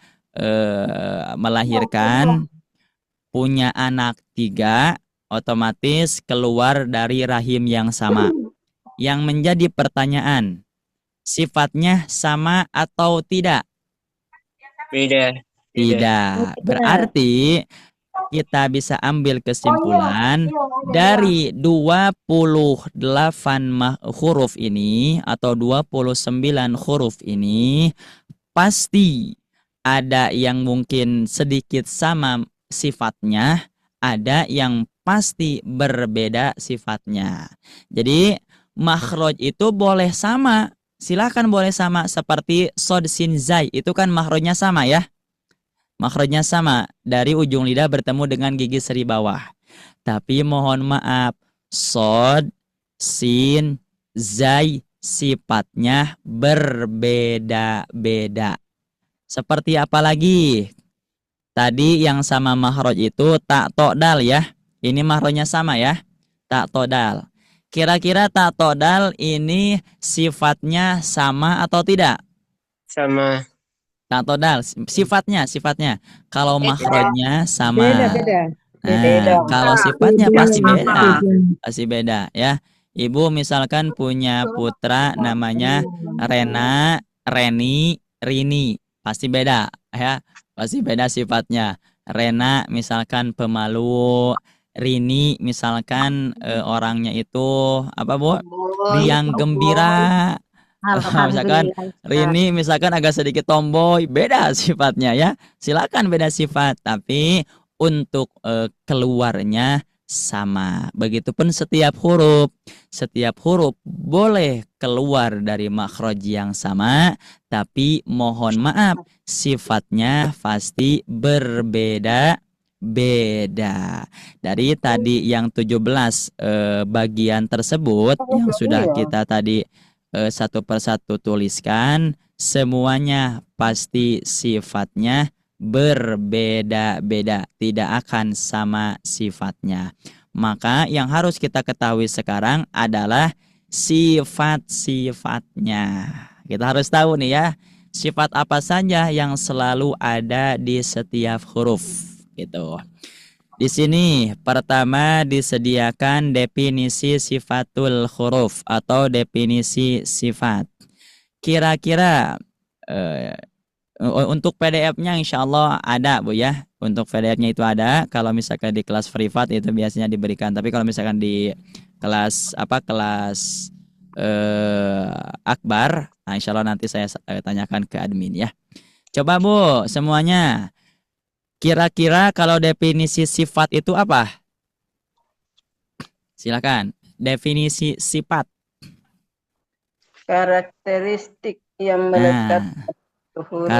melahirkan, punya anak 3, otomatis keluar dari rahim yang sama. Yang menjadi pertanyaan, sifatnya sama atau tidak? Beda. Tidak. Berarti kita bisa ambil kesimpulan dari 28 huruf ini atau 29 huruf ini pasti ada yang mungkin sedikit sama sifatnya, ada yang pasti berbeda sifatnya. Jadi makhraj itu boleh sama, silakan boleh sama, seperti sod sin zai itu kan makhrajnya sama ya. Makhrajnya sama, dari ujung lidah bertemu dengan gigi seri bawah. Tapi mohon maaf, sod, sin, zai sifatnya berbeda-beda. Seperti apa lagi? Tadi yang sama makhraj itu tak todal ya. Ini makhrajnya sama ya, tak todal. Kira-kira tak todal ini sifatnya sama atau tidak? Sama. Tak todal sifatnya. Kalau makhrajnya sama. Beda. Nah, kalau sifatnya pasti beda ya. Ibu misalkan punya putra namanya Rena, Reni, Rini. Pasti beda ya. Pasti beda sifatnya. Rena misalkan pemalu, Rini misalkan orangnya itu apa Bu? Riang gembira. Misalkan Alhamdulillah, Ustaz. Rini misalkan agak sedikit tomboy, beda sifatnya ya. Silakan beda sifat, tapi untuk keluarnya sama. Begitupun setiap huruf. Setiap huruf boleh keluar dari makhraj yang sama, tapi mohon maaf sifatnya pasti berbeda beda. Dari tadi yang 17 bagian tersebut yang sudah kita tadi satu persatu tuliskan, semuanya pasti sifatnya berbeda-beda, tidak akan sama sifatnya. Maka yang harus kita ketahui sekarang adalah sifat-sifatnya. Kita harus tahu nih ya, sifat apa saja yang selalu ada di setiap huruf gitu. Di sini pertama disediakan definisi sifatul huruf atau definisi sifat. Kira-kira untuk PDF-nya insya Allah ada Bu ya. Untuk PDF-nya itu ada. Kalau misalkan di kelas privat itu biasanya diberikan. Tapi kalau misalkan di kelas kelas akbar, nah insya Allah nanti saya tanyakan ke admin ya. Coba Bu semuanya. Kira-kira kalau definisi sifat itu apa? Silakan. Definisi sifat. Karakteristik yang melekat huruf.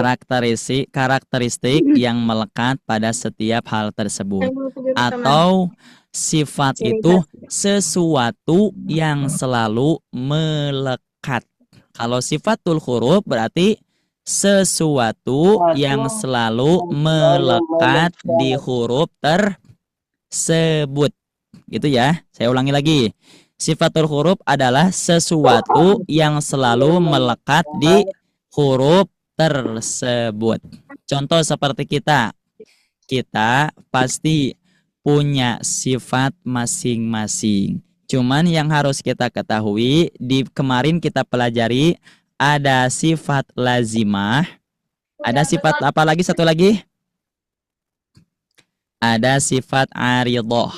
Karakteristik yang melekat pada setiap hal tersebut. Atau sifat itu sesuatu yang selalu melekat. Kalau sifatul huruf berarti sesuatu yang selalu melekat di huruf tersebut. Gitu ya. Saya ulangi lagi. Sifatul huruf adalah sesuatu yang selalu melekat di huruf tersebut. Contoh seperti kita. Kita pasti punya sifat masing-masing. Cuman yang harus kita ketahui, di kemarin kita pelajari ada sifat lazimah. Ada sifat apa lagi? Satu lagi. Ada sifat aridhah.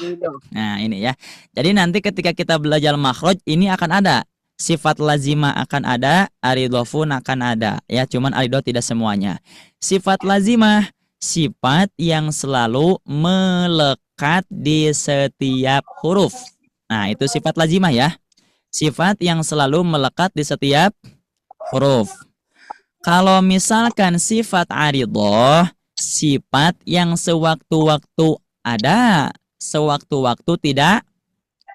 Nah, ini ya. Jadi nanti ketika kita belajar makhraj ini akan ada. Sifat lazimah akan ada, aridhah pun akan ada. Ya, cuman aridhah tidak semuanya. Sifat lazimah, sifat yang selalu melekat di setiap huruf. Nah, itu sifat lazimah ya. Sifat yang selalu melekat di setiap huruf. Kalau misalkan sifat aridhah, sifat yang sewaktu-waktu ada, sewaktu-waktu tidak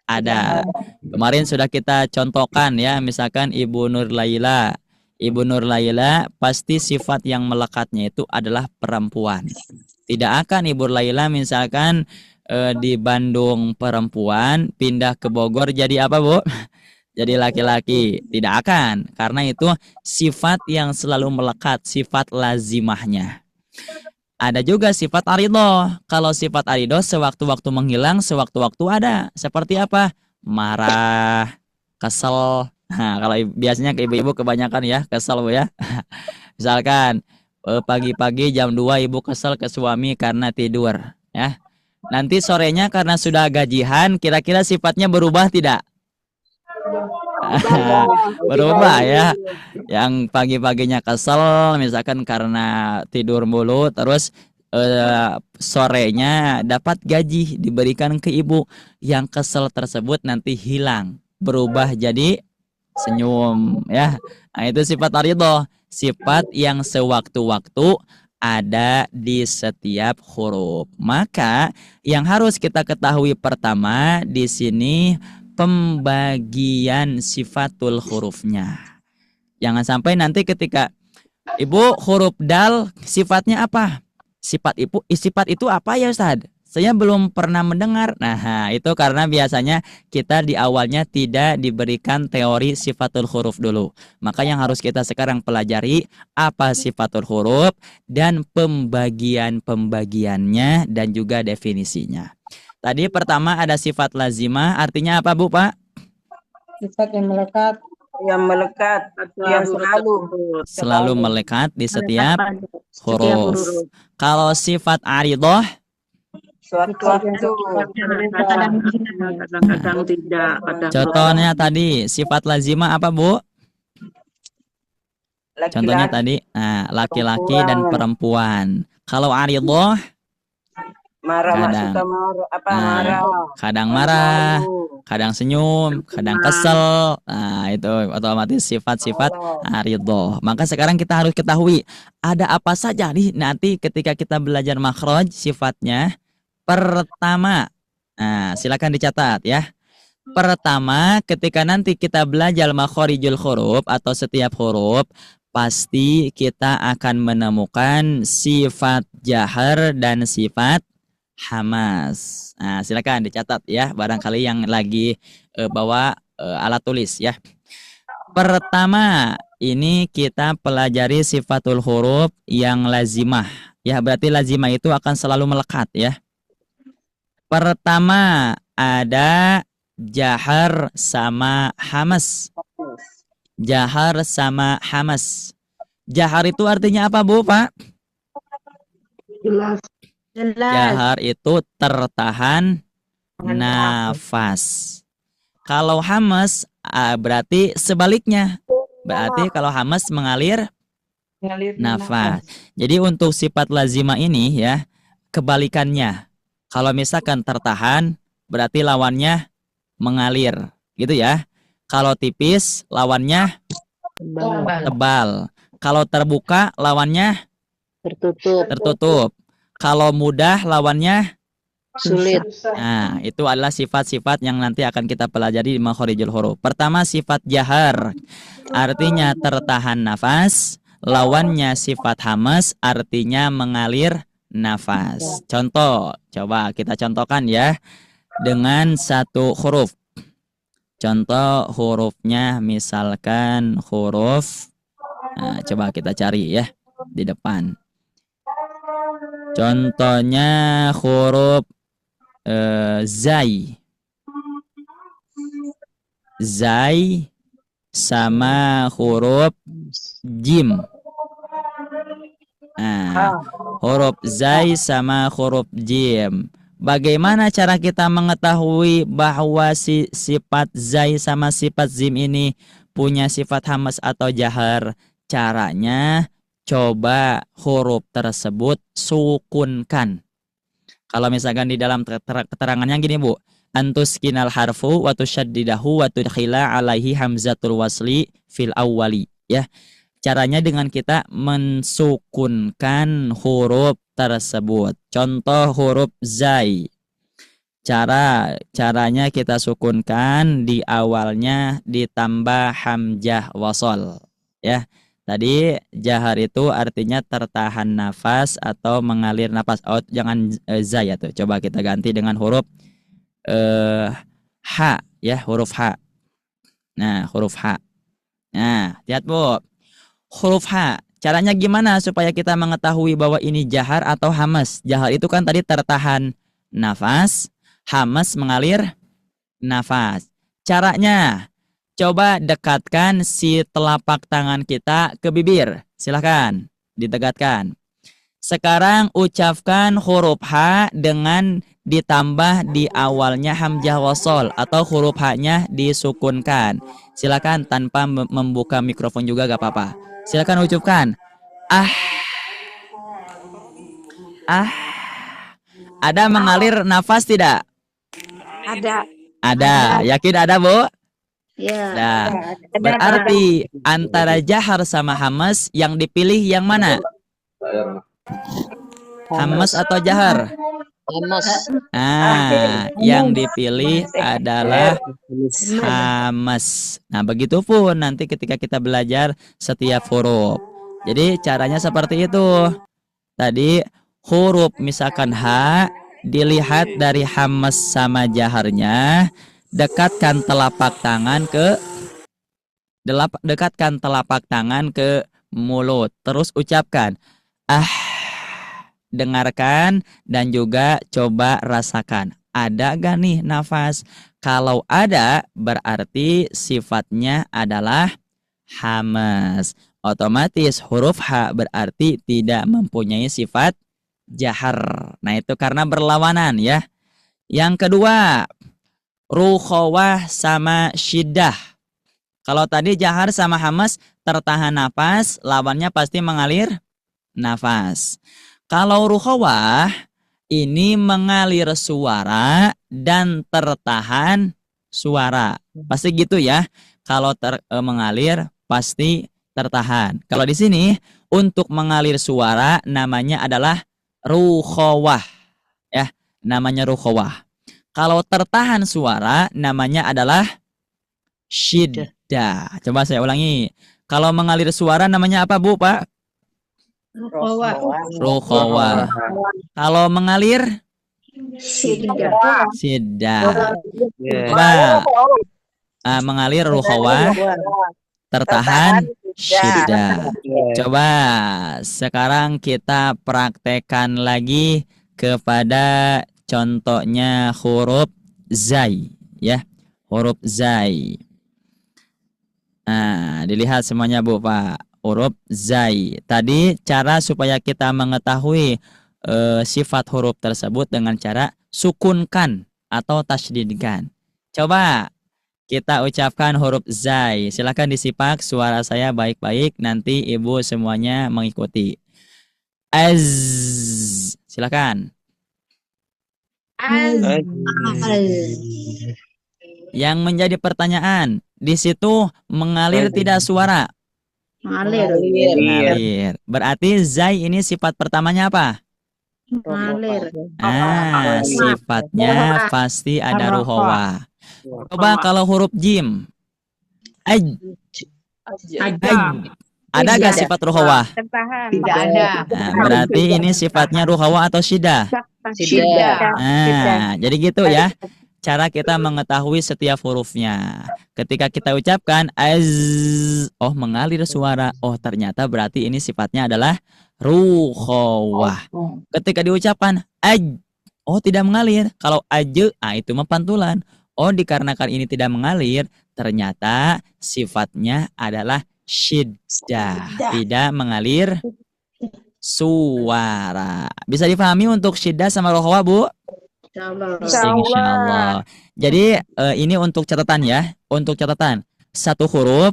ada. Kemarin sudah kita contohkan ya, misalkan Ibu Nur Laila. Ibu Nur Laila pasti sifat yang melekatnya itu adalah perempuan. Tidak akan Ibu Laila misalkan di Bandung perempuan pindah ke Bogor jadi apa Bu? Jadi laki-laki. Tidak akan. Karena itu sifat yang selalu melekat. Sifat lazimahnya. Ada juga sifat aridhah. Kalau sifat aridhah sewaktu-waktu menghilang, sewaktu-waktu ada. Seperti apa? Marah, kesel. Nah, kalau biasanya ke ibu-ibu kebanyakan ya, kesel Bu ya. Misalkan pagi-pagi jam 2 ibu kesel ke suami karena tidur. Ya. Nanti sorenya karena sudah gajian, kira-kira sifatnya berubah tidak? Berubah ya. Yang pagi-paginya kesel misalkan karena tidur mulu, terus sorenya dapat gaji diberikan ke ibu, yang kesel tersebut nanti hilang, berubah jadi senyum ya. Nah, itu sifat aridhah, sifat yang sewaktu-waktu ada di setiap huruf. Maka yang harus kita ketahui pertama di sini pembagian sifatul hurufnya. Jangan sampai nanti ketika Ibu huruf dal sifatnya apa? Sifat itu apa ya Ustaz? Saya belum pernah mendengar. Nah, itu karena biasanya kita di awalnya tidak diberikan teori sifatul huruf dulu. Maka yang harus kita sekarang pelajari apa sifatul huruf dan pembagian-pembagiannya dan juga definisinya. Tadi pertama ada sifat lazimah, artinya apa Bu Pak? Sifat yang melekat. Yang melekat, yang selalu. Selalu melekat di setiap Setiap huruf. huruf. Kalau sifat aridoh, Sewaktu-waktu. Kadang-kadang tidak. contohnya tadi sifat lazimah apa Bu? Contohnya tadi, nah, laki-laki dan perempuan. Kalau aridoh, Marah, kadang, suka marah, nah, kadang marah, kadang senyum, kadang kesel. Nah, itu otomatis sifat-sifat aridoh. Maka sekarang kita harus ketahui ada apa saja nih nanti ketika kita belajar makhraj sifatnya. Pertama, nah silakan dicatat ya. Pertama, ketika nanti kita belajar makharijul huruf atau setiap huruf, pasti kita akan menemukan sifat jahar dan sifat hamas. Nah, silakan dicatat ya, barangkali yang lagi bawa alat tulis ya. Pertama, ini kita pelajari sifatul huruf yang lazimah. Ya, berarti lazimah itu akan selalu melekat ya. Pertama ada jahar sama hamas. Jahar sama hamas. Jahar itu artinya apa Bu, Pak? Jelas. Jahar itu tertahan nafas. Kalau hamas berarti sebaliknya. Berarti kalau hamas mengalir nafas. Jadi untuk sifat lazimah ini ya, kebalikannya. Kalau misalkan tertahan, berarti lawannya mengalir, gitu ya. Kalau tipis, lawannya tebal. Kalau terbuka, lawannya tertutup. Kalau mudah, lawannya Sulit. Nah, itu adalah sifat-sifat yang nanti akan kita pelajari di makharijul huruf. Pertama, sifat jahar, artinya tertahan nafas. Lawannya sifat hamas, artinya mengalir nafas. Contoh, coba kita contohkan ya dengan satu huruf. Contoh hurufnya misalkan huruf, nah, coba kita cari ya di depan. Contohnya huruf zai. Zai sama huruf jim. Nah, huruf zai sama huruf jim. Bagaimana cara kita mengetahui bahwa sifat zai sama sifat jim ini punya sifat hamas atau jahar? Caranya coba huruf tersebut sukunkan. Kalau misalkan di dalam keterangannya gini Bu, antuskinal harfu wa tusyaddidahu wa tudkhila alaihi hamzatul wasli fil awwali ya. Caranya dengan kita mensukunkan huruf tersebut. Contoh huruf zai. Caranya kita sukunkan di awalnya ditambah hamzah wasol ya. Tadi jahar itu artinya tertahan nafas atau mengalir nafas. Oh, jangan zai ya tuh. Coba kita ganti dengan huruf ha ya, huruf ha. Nah, huruf ha. Nah, lihat Bu. Huruf ha. Caranya gimana supaya kita mengetahui bahwa ini jahar atau hamas? Jahar itu kan tadi tertahan nafas, hamas mengalir nafas. Caranya coba dekatkan si telapak tangan kita ke bibir. Silahkan ditegakkan. Sekarang ucapkan huruf H dengan ditambah di awalnya hamzah wasol atau huruf H-nya disukunkan. Silakan tanpa membuka mikrofon juga gak apa-apa. Silakan ucapkan. Ada mengalir nafas tidak? Ada. Yakin ada, Bu? Ya. Nah, berarti antara jahar sama hamas yang dipilih yang mana? Hamas atau jahar? Hamas. Nah, yang dipilih adalah hamas. Nah, begitupun nanti ketika kita belajar setiap huruf. Jadi caranya seperti itu. Tadi huruf misalkan H dilihat dari hamas sama jaharnya. Dekatkan telapak tangan ke mulut. Terus ucapkan dengarkan dan juga coba rasakan. Ada gak nih nafas? Kalau ada berarti sifatnya adalah hamas. Otomatis huruf H berarti tidak mempunyai sifat jahar. Nah, itu karena berlawanan ya. Yang kedua, rukhawah sama syiddah. Kalau tadi jahar sama hamas tertahan nafas, lawannya pasti mengalir nafas. Kalau rukhawah ini mengalir suara dan tertahan suara. Pasti gitu ya. Kalau mengalir pasti tertahan. Kalau di sini untuk mengalir suara namanya adalah rukhawah. Ya, namanya rukhawah. Kalau tertahan suara namanya adalah syiddah. Coba saya ulangi. Kalau mengalir suara namanya apa, Bu, Pak? Rukhawah. Kalau mengalir syiddah. Coba mengalir rukhawah, tertahan syiddah. Coba sekarang kita praktekkan lagi kepada contohnya huruf zai ya. Huruf zai. Nah, dilihat semuanya Bu, Pak. Huruf zai. Tadi cara supaya kita mengetahui sifat huruf tersebut dengan cara sukunkan atau tasydidkan. Coba kita ucapkan huruf zai. Silakan disimak suara saya baik-baik. Nanti Ibu semuanya mengikuti. Az. Silakan. Az. Yang menjadi pertanyaan, di situ mengalir tidak suara? Mengalir. Berarti zai ini sifat pertamanya apa? Mengalir. Sifatnya pasti ada rukhawah. Coba kalau huruf jim. Aj. Ada gak sifat rukhawah? Tidak ada. Nah, berarti ini sifatnya rukhawah atau syiddah? Syiddah. Nah, jadi gitu ya. Cara kita mengetahui setiap hurufnya. Ketika kita ucapkan az, oh mengalir suara. Oh ternyata berarti ini sifatnya adalah rukhawah. Ketika diucapkan aj, oh tidak mengalir. Kalau aj, itu mah pantulan. Oh dikarenakan ini tidak mengalir, ternyata sifatnya adalah syiddah. Tidak mengalir suara. Bisa dipahami untuk syiddah sama rukhawah, Bu? Insyaallah. Jadi ini untuk catatan ya. Untuk catatan, satu huruf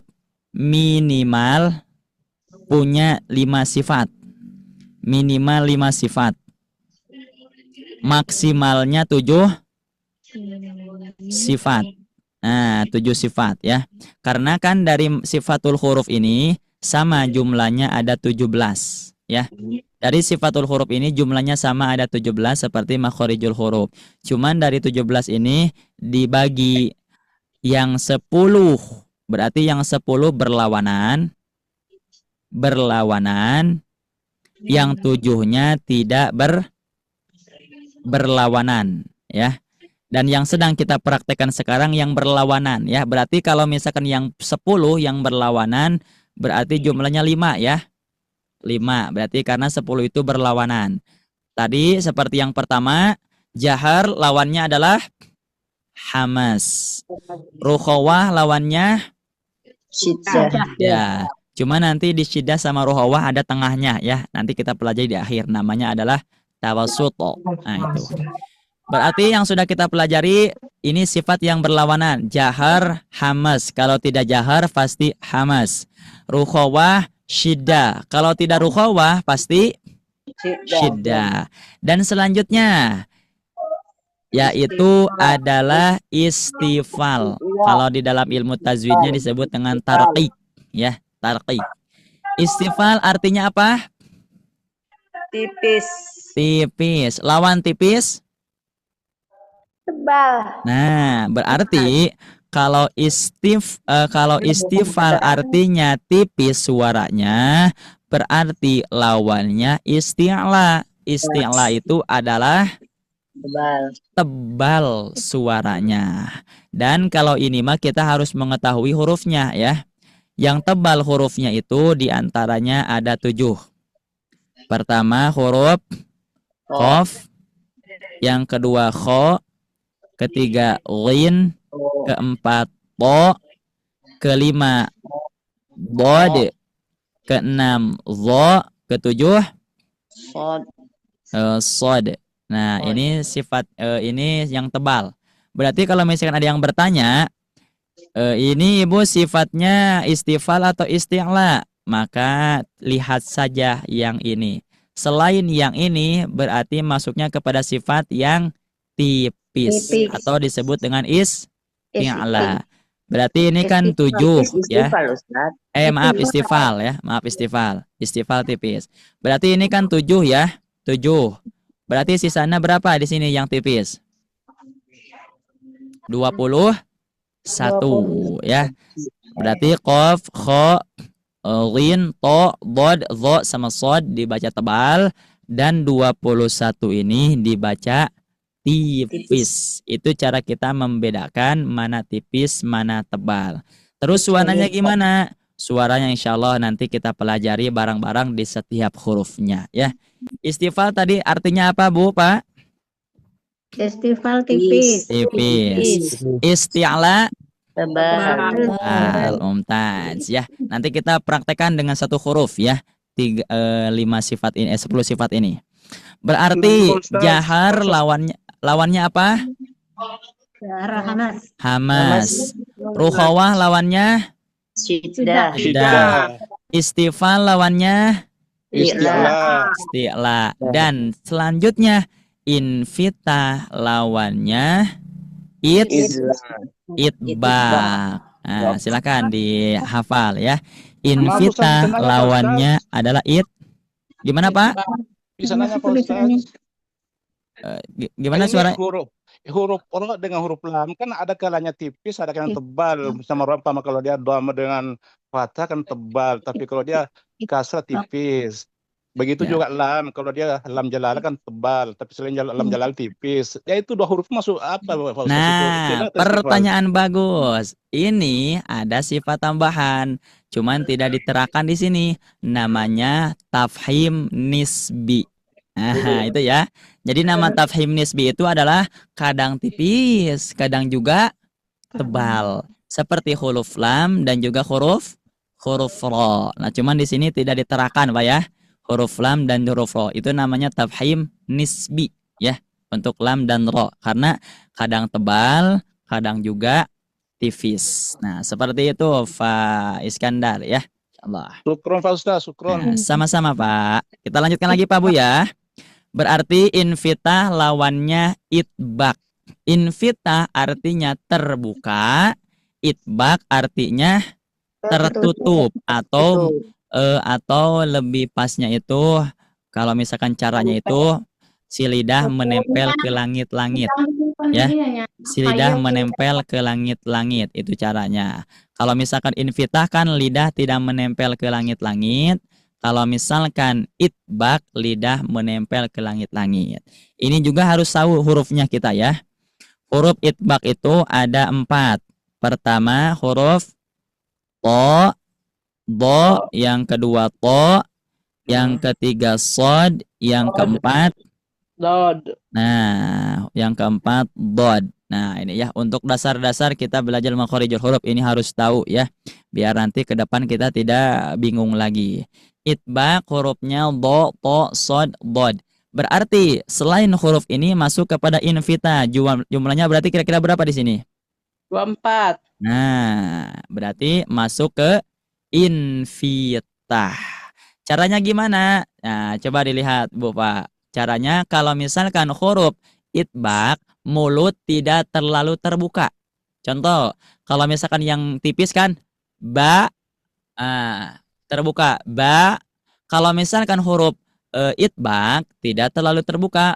minimal punya 5 sifat. Minimal 5 sifat. Maksimalnya 7 sifat. Nah, 7 sifat ya. Karena kan dari sifatul huruf ini sama jumlahnya ada 17 ya. Dari sifatul huruf ini jumlahnya sama ada 17 seperti makhorijul huruf. Cuman dari 17 ini dibagi yang 10. Berarti yang 10 berlawanan. Yang 7-nya tidak berlawanan ya. Dan yang sedang kita praktekkan sekarang yang berlawanan ya. Berarti kalau misalkan yang 10 yang berlawanan berarti jumlahnya 5 ya. 5 berarti karena 10 itu berlawanan. Tadi seperti yang pertama, jahar lawannya adalah hamas. Rukhawah lawannya syiddah. Ya. Cuma nanti di syiddah sama rukhawah ada tengahnya ya. Nanti kita pelajari di akhir, namanya adalah tawassut. Nah itu. Berarti yang sudah kita pelajari ini sifat yang berlawanan, jahar, hamas. Kalau tidak jahar pasti hamas. Rukhawah, syiddah. Kalau tidak rukhawah pasti syiddah. Dan selanjutnya yaitu adalah istifal. Kalau di dalam ilmu tajwidnya disebut dengan tarqiq ya, tarqiq. Istifal artinya apa? Tipis. Tipis. Lawan tipis? Tebal. Nah, berarti kalau istifal artinya tipis suaranya, berarti lawannya isti'la. Isti'la itu adalah tebal suaranya. Dan kalau ini mah kita harus mengetahui hurufnya ya. Yang tebal hurufnya itu diantaranya ada 7. Pertama huruf qaf, yang kedua kha, ketiga ghin, keempat to, kelima bod, keenam zo, ketujuh sod. Nah, ini sifat ini yang tebal. Berarti kalau misalkan ada yang bertanya, ini Ibu sifatnya istifal atau isti'la, maka lihat saja yang ini. Selain yang ini berarti masuknya kepada sifat yang tipis atau disebut dengan isti'la. Berarti ini kan 7 ya. Maaf istifal ya. Maaf istifal. Istifal tipis. Berarti ini kan 7 ya. 7. Berarti sisanya berapa di sini yang tipis? 21 ya. Berarti qaf, kha, ghin, to, bod, dho sama sod dibaca tebal dan 21 ini dibaca tipis. Itu cara kita membedakan mana tipis, mana tebal. Terus suaranya gimana? Suaranya insya Allah nanti kita pelajari bareng-bareng di setiap hurufnya ya. Istifal tadi artinya apa Bu, Pak? Istifal tipis. Tipis. Isti'la Tebal. Mumtaz ya. Nanti kita praktekkan dengan satu huruf ya. 5 sifat ini 10 sifat ini. Berarti jahar lawannya apa? Hamas. Rukhawah lawannya Syiddah. Istifal lawannya Isti'la. Dan selanjutnya infitah lawannya itbaq. Nah, silakan dihafal ya. Infitah lawannya adalah Gimana Pak? Bisa nanya Pak Ustaz? Gimana suara? Huruf orang dengan huruf lam kan ada kalanya tipis, ada kalanya tebal. Sama sama kalau dia dhamma dengan fathah kan tebal, tapi kalau dia kasrah tipis. Begitu juga lam, kalau dia lam jalalah kan tebal, tapi selain lam jalal tipis. Ya itu 2 huruf masuk apa Pak Ustaz? Nah, pertanyaan bagus. Ini ada sifat tambahan, cuman tidak diterakan di sini. Namanya tafhim nisbi. Nah, itu ya. Jadi nama tafhim nisbi itu adalah kadang tipis, kadang juga tebal. Seperti huruf lam dan juga huruf ro. Nah, cuman di sini tidak diterakan, Pak ya. Huruf lam dan huruf ro itu namanya tafhim nisbi ya, untuk lam dan ro, karena kadang tebal, kadang juga tipis. Nah, seperti itu Pak Iskandar ya. Insyaallah. Syukron Pak Ustaz, syukron. Nah, sama-sama Pak. Kita lanjutkan lagi Pak Bu ya. Berarti infitah lawannya itbaq. Infitah artinya terbuka, itbaq artinya tertutup atau lebih pasnya itu kalau misalkan caranya itu si lidah menempel ke langit-langit ya. Si lidah menempel ke langit-langit itu caranya. Kalau misalkan infitah kan lidah tidak menempel ke langit-langit. Kalau misalkan itbaq lidah menempel ke langit-langit. Ini juga harus tahu hurufnya kita ya. Huruf itbaq itu ada 4. Pertama huruf to, do, yang kedua to, yang ketiga sod, yang keempat Dod. Nah, yang keempat dod. Nah, ini ya untuk dasar-dasar kita belajar makharijul huruf ini harus tahu ya. Biar nanti ke depan kita tidak bingung lagi. Itbaq hurufnya do, to, sod, dod. Berarti selain huruf ini masuk kepada infitah. Jumlahnya berarti kira-kira berapa di sini? 24. Nah, berarti masuk ke infitah. Caranya gimana? Nah, coba dilihat Bu Pak. Caranya kalau misalkan huruf itbaq mulut tidak terlalu terbuka. Contoh, kalau misalkan yang tipis kan ba terbuka ba. Kalau misalkan huruf itbaq tidak terlalu terbuka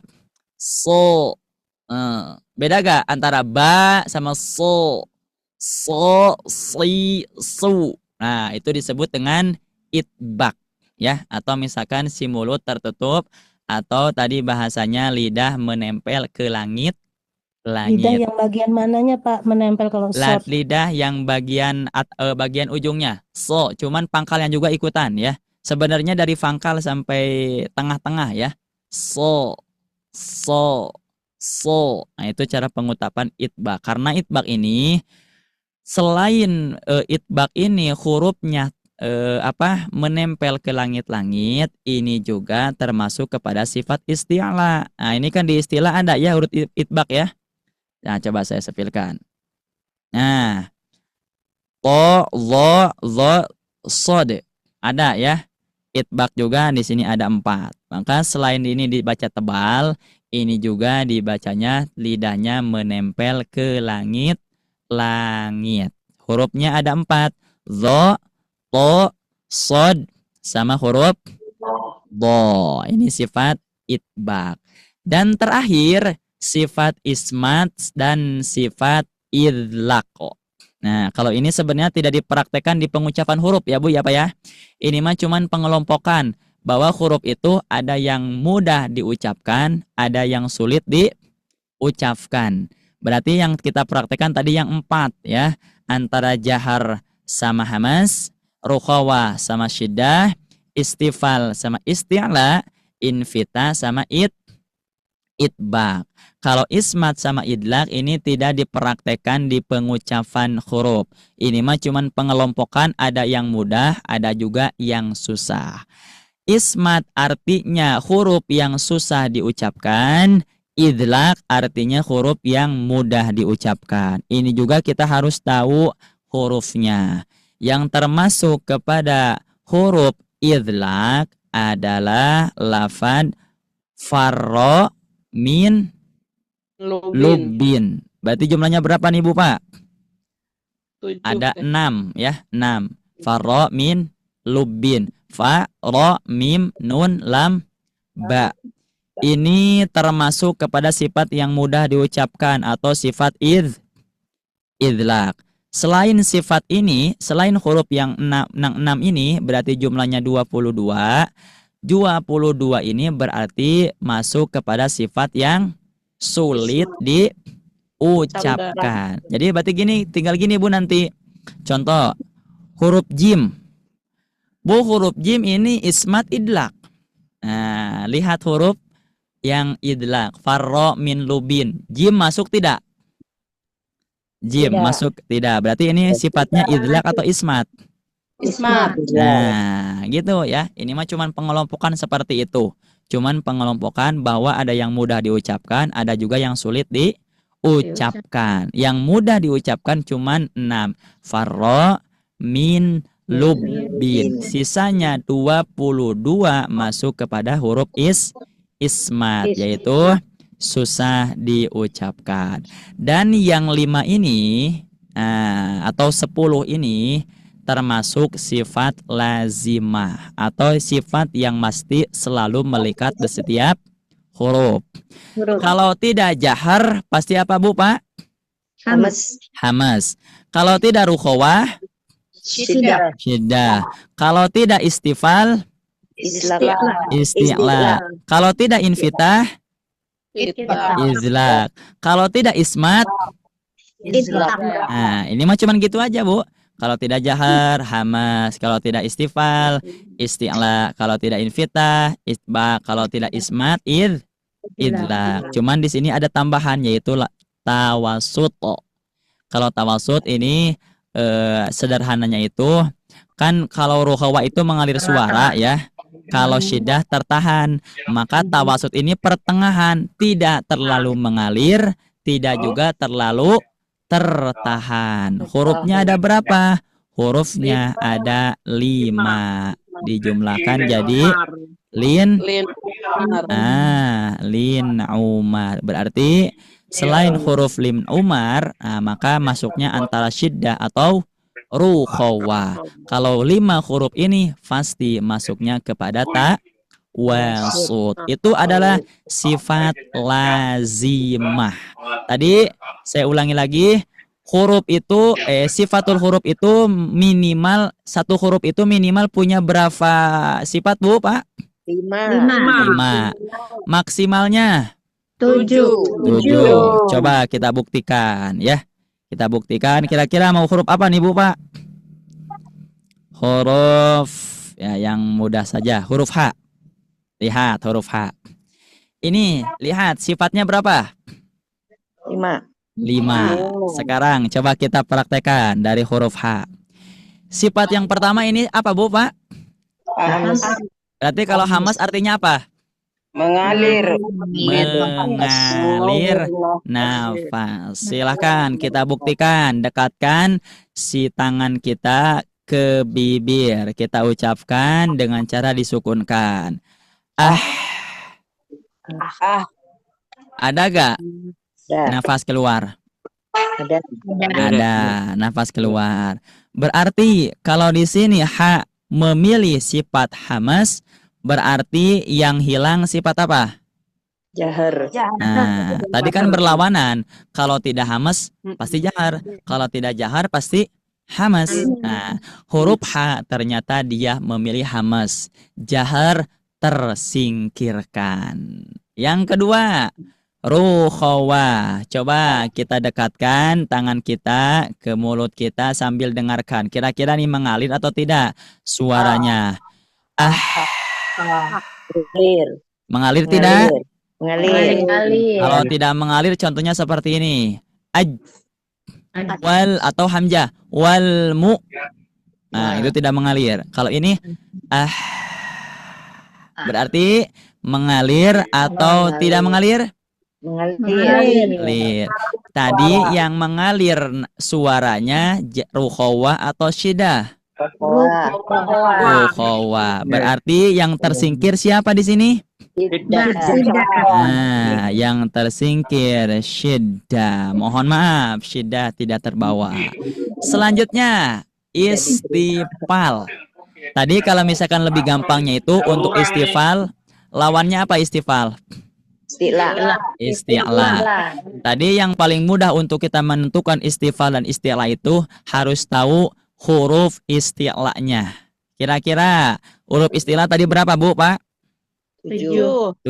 so. Beda gak antara ba sama so? So, si, su. Nah, itu disebut dengan itbaq ya, atau misalkan si mulut tertutup, atau tadi bahasanya lidah menempel ke langit. Lidah yang bagian mananya Pak menempel kalau short? Lidah yang bagian ujungnya. So, cuman pangkalnya juga ikutan ya. Sebenarnya dari pangkal sampai tengah-tengah ya. So, so. Nah, itu cara pengutapan itbaq. Karena itbaq ini selain itbaq ini hurufnya menempel ke langit-langit, ini juga termasuk kepada sifat isti'la. Nah, ini kan di istilah ada ya huruf itbaq ya. Nah, coba saya sepilkan. Nah, to, lo, sod. Ada ya. Itbaq juga di sini ada 4. Maka selain ini dibaca tebal, ini juga dibacanya lidahnya menempel ke langit. Hurufnya ada 4. Zo, to, sod, sama huruf do. Ini sifat itbaq. Dan terakhir, sifat ismat dan sifat idlaq. Nah, kalau ini sebenarnya tidak dipraktekkan di pengucapan huruf ya Bu ya Pak ya. Ini mah cuman pengelompokan bahwa huruf itu ada yang mudah diucapkan, ada yang sulit diucapkan. Berarti yang kita praktekkan tadi yang 4 ya, antara jahar sama hamas, rukhawa sama syiddah, istifal sama isti'la, infita sama itbaq. Kalau ismat sama idlaq ini tidak dipraktekkan di pengucapan huruf. Ini mah cuman pengelompokan, ada yang mudah, ada juga yang susah. Ismat artinya huruf yang susah diucapkan, idlaq artinya huruf yang mudah diucapkan. Ini juga kita harus tahu hurufnya. Yang termasuk kepada huruf idlaq adalah lafad farro min lubin. Berarti jumlahnya berapa nih Bu Pak? 7. Ada 6 ya, 6. Farro min lubin. Fa, ro, mim, nun, lam, ba. Ini termasuk kepada sifat yang mudah diucapkan atau sifat idlaq. Selain sifat ini, selain huruf yang 6 ini berarti jumlahnya 22. 22 ini berarti masuk kepada sifat yang sulit diucapkan. Jadi berarti gini, tinggal gini Bu nanti. Contoh, huruf jim. Bu, huruf jim ini ismat idlaq. Nah, lihat huruf yang idlaq. Farro min lubin. Jim masuk tidak? Jim Tidak. masuk tidak. Berarti ini sifatnya idlaq atau ismat? Ismat. Nah, gitu ya. Ini mah cuman pengelompokan seperti itu. Cuman pengelompokan bahwa ada yang mudah diucapkan, ada juga yang sulit diucapkan. Yang mudah diucapkan cuman 6. Farro min lubin. Sisanya 22 masuk kepada huruf ismat, yaitu susah diucapkan. Dan yang 5 ini atau 10 ini termasuk sifat lazimah atau sifat yang mesti selalu melekat di setiap huruf. Kalau tidak jahar pasti apa Bu Pak? Hamas. Kalau tidak rukhawah, syiddah. Kalau tidak istifal, isti'la. Kalau tidak infitah, izlaq. Kalau tidak ismat, nah ini mah cuman gitu aja Bu. Kalau tidak jahar, hamas. Kalau tidak istifal, isti'la. Kalau tidak infitah, itbaq. Kalau tidak ismat, idlaq. Cuman di sini ada tambahan yaitu tawasut. Kalau tawasut ini sederhananya itu kan kalau ruhawa itu mengalir suara ya. Kalau syiddah tertahan, maka tawasut ini pertengahan, tidak terlalu mengalir, tidak juga terlalu tertahan. Hurufnya ada berapa? Hurufnya ada 5. Dijumlahkan jadi lin umar. Berarti selain huruf lin umar, maka masuknya antara syiddah atau rukhawa. Kalau 5 huruf ini pasti masuknya kepada tawasut. Itu adalah sifat lazimah. Tadi saya ulangi lagi, huruf itu sifatul huruf itu minimal, satu huruf itu minimal punya berapa sifat Bu Pak? 5. Maksimalnya 7. Coba kita buktikan ya. Kita buktikan kira-kira mau huruf apa nih Bu Pak? Huruf ya yang mudah saja, huruf H. Lihat huruf H. Ini, lihat sifatnya berapa? 5. 5. Sekarang coba kita praktekkan dari huruf H. Sifat yang pertama ini apa, Bu, Pak? Berarti kalau hamas artinya apa? Mengalir. Mengalir nafas. Silahkan kita buktikan. Dekatkan si tangan kita ke bibir. Kita ucapkan dengan cara disukunkan. Ada gak nafas keluar? Ada nafas keluar. Berarti kalau di sini H memilih sifat hamas, berarti yang hilang sifat apa? Jahar. Nah, tadi kan berlawanan. Kalau tidak hamas pasti jahar. Kalau tidak jahar pasti hamas. Nah, huruf H ternyata dia memilih hamas. Jahar tersingkirkan. Yang kedua, ruhawa. Coba kita dekatkan tangan kita ke mulut kita sambil dengarkan. Kira-kira nih mengalir atau tidak suaranya? Mengalir tidak? Mengalir. Kalau tidak mengalir contohnya seperti ini. Wal atau hamzah. Wal mu. Nah, itu tidak mengalir. Kalau ini berarti mengalir atau tidak mengalir? Mengalir. Tadi yang mengalir suaranya ruhawa atau syidah? Ruhawa. Berarti yang tersingkir siapa di sini? Nah, yang tersingkir syiddah. Mohon maaf, syiddah tidak terbawa. Selanjutnya istifal. Tadi kalau misalkan lebih gampangnya itu untuk istifal, lawannya apa istifal? Isti'la. Tadi yang paling mudah untuk kita menentukan istifal dan isti'la itu harus tahu huruf isti'lanya. Kira-kira huruf isti'la tadi berapa, Bu, Pak? 7.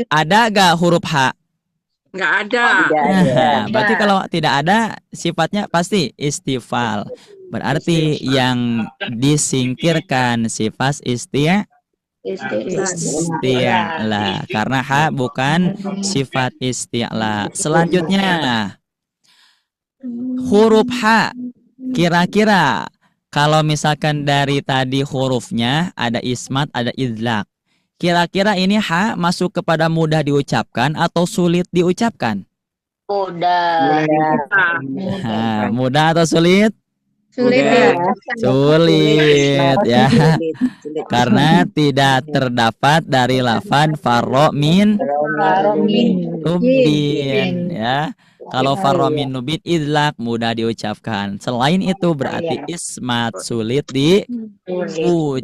Ada gak huruf H? Nggak ada. Nah, berarti kalau tidak ada sifatnya pasti istifal. Berarti yang disingkirkan sifat isti'la karena H bukan sifat isti'la. Selanjutnya huruf H. Kira-kira kalau misalkan dari tadi hurufnya ada ismat, ada idlaq. Kira-kira ini H masuk kepada mudah diucapkan atau sulit diucapkan? Mudah atau sulit? Sulit ya. Karena tidak terdapat dari lafaz farro min nubin ya. Kalau farro min nubin idlaq mudah diucapkan. Selain itu berarti ismat sulit diucapkan.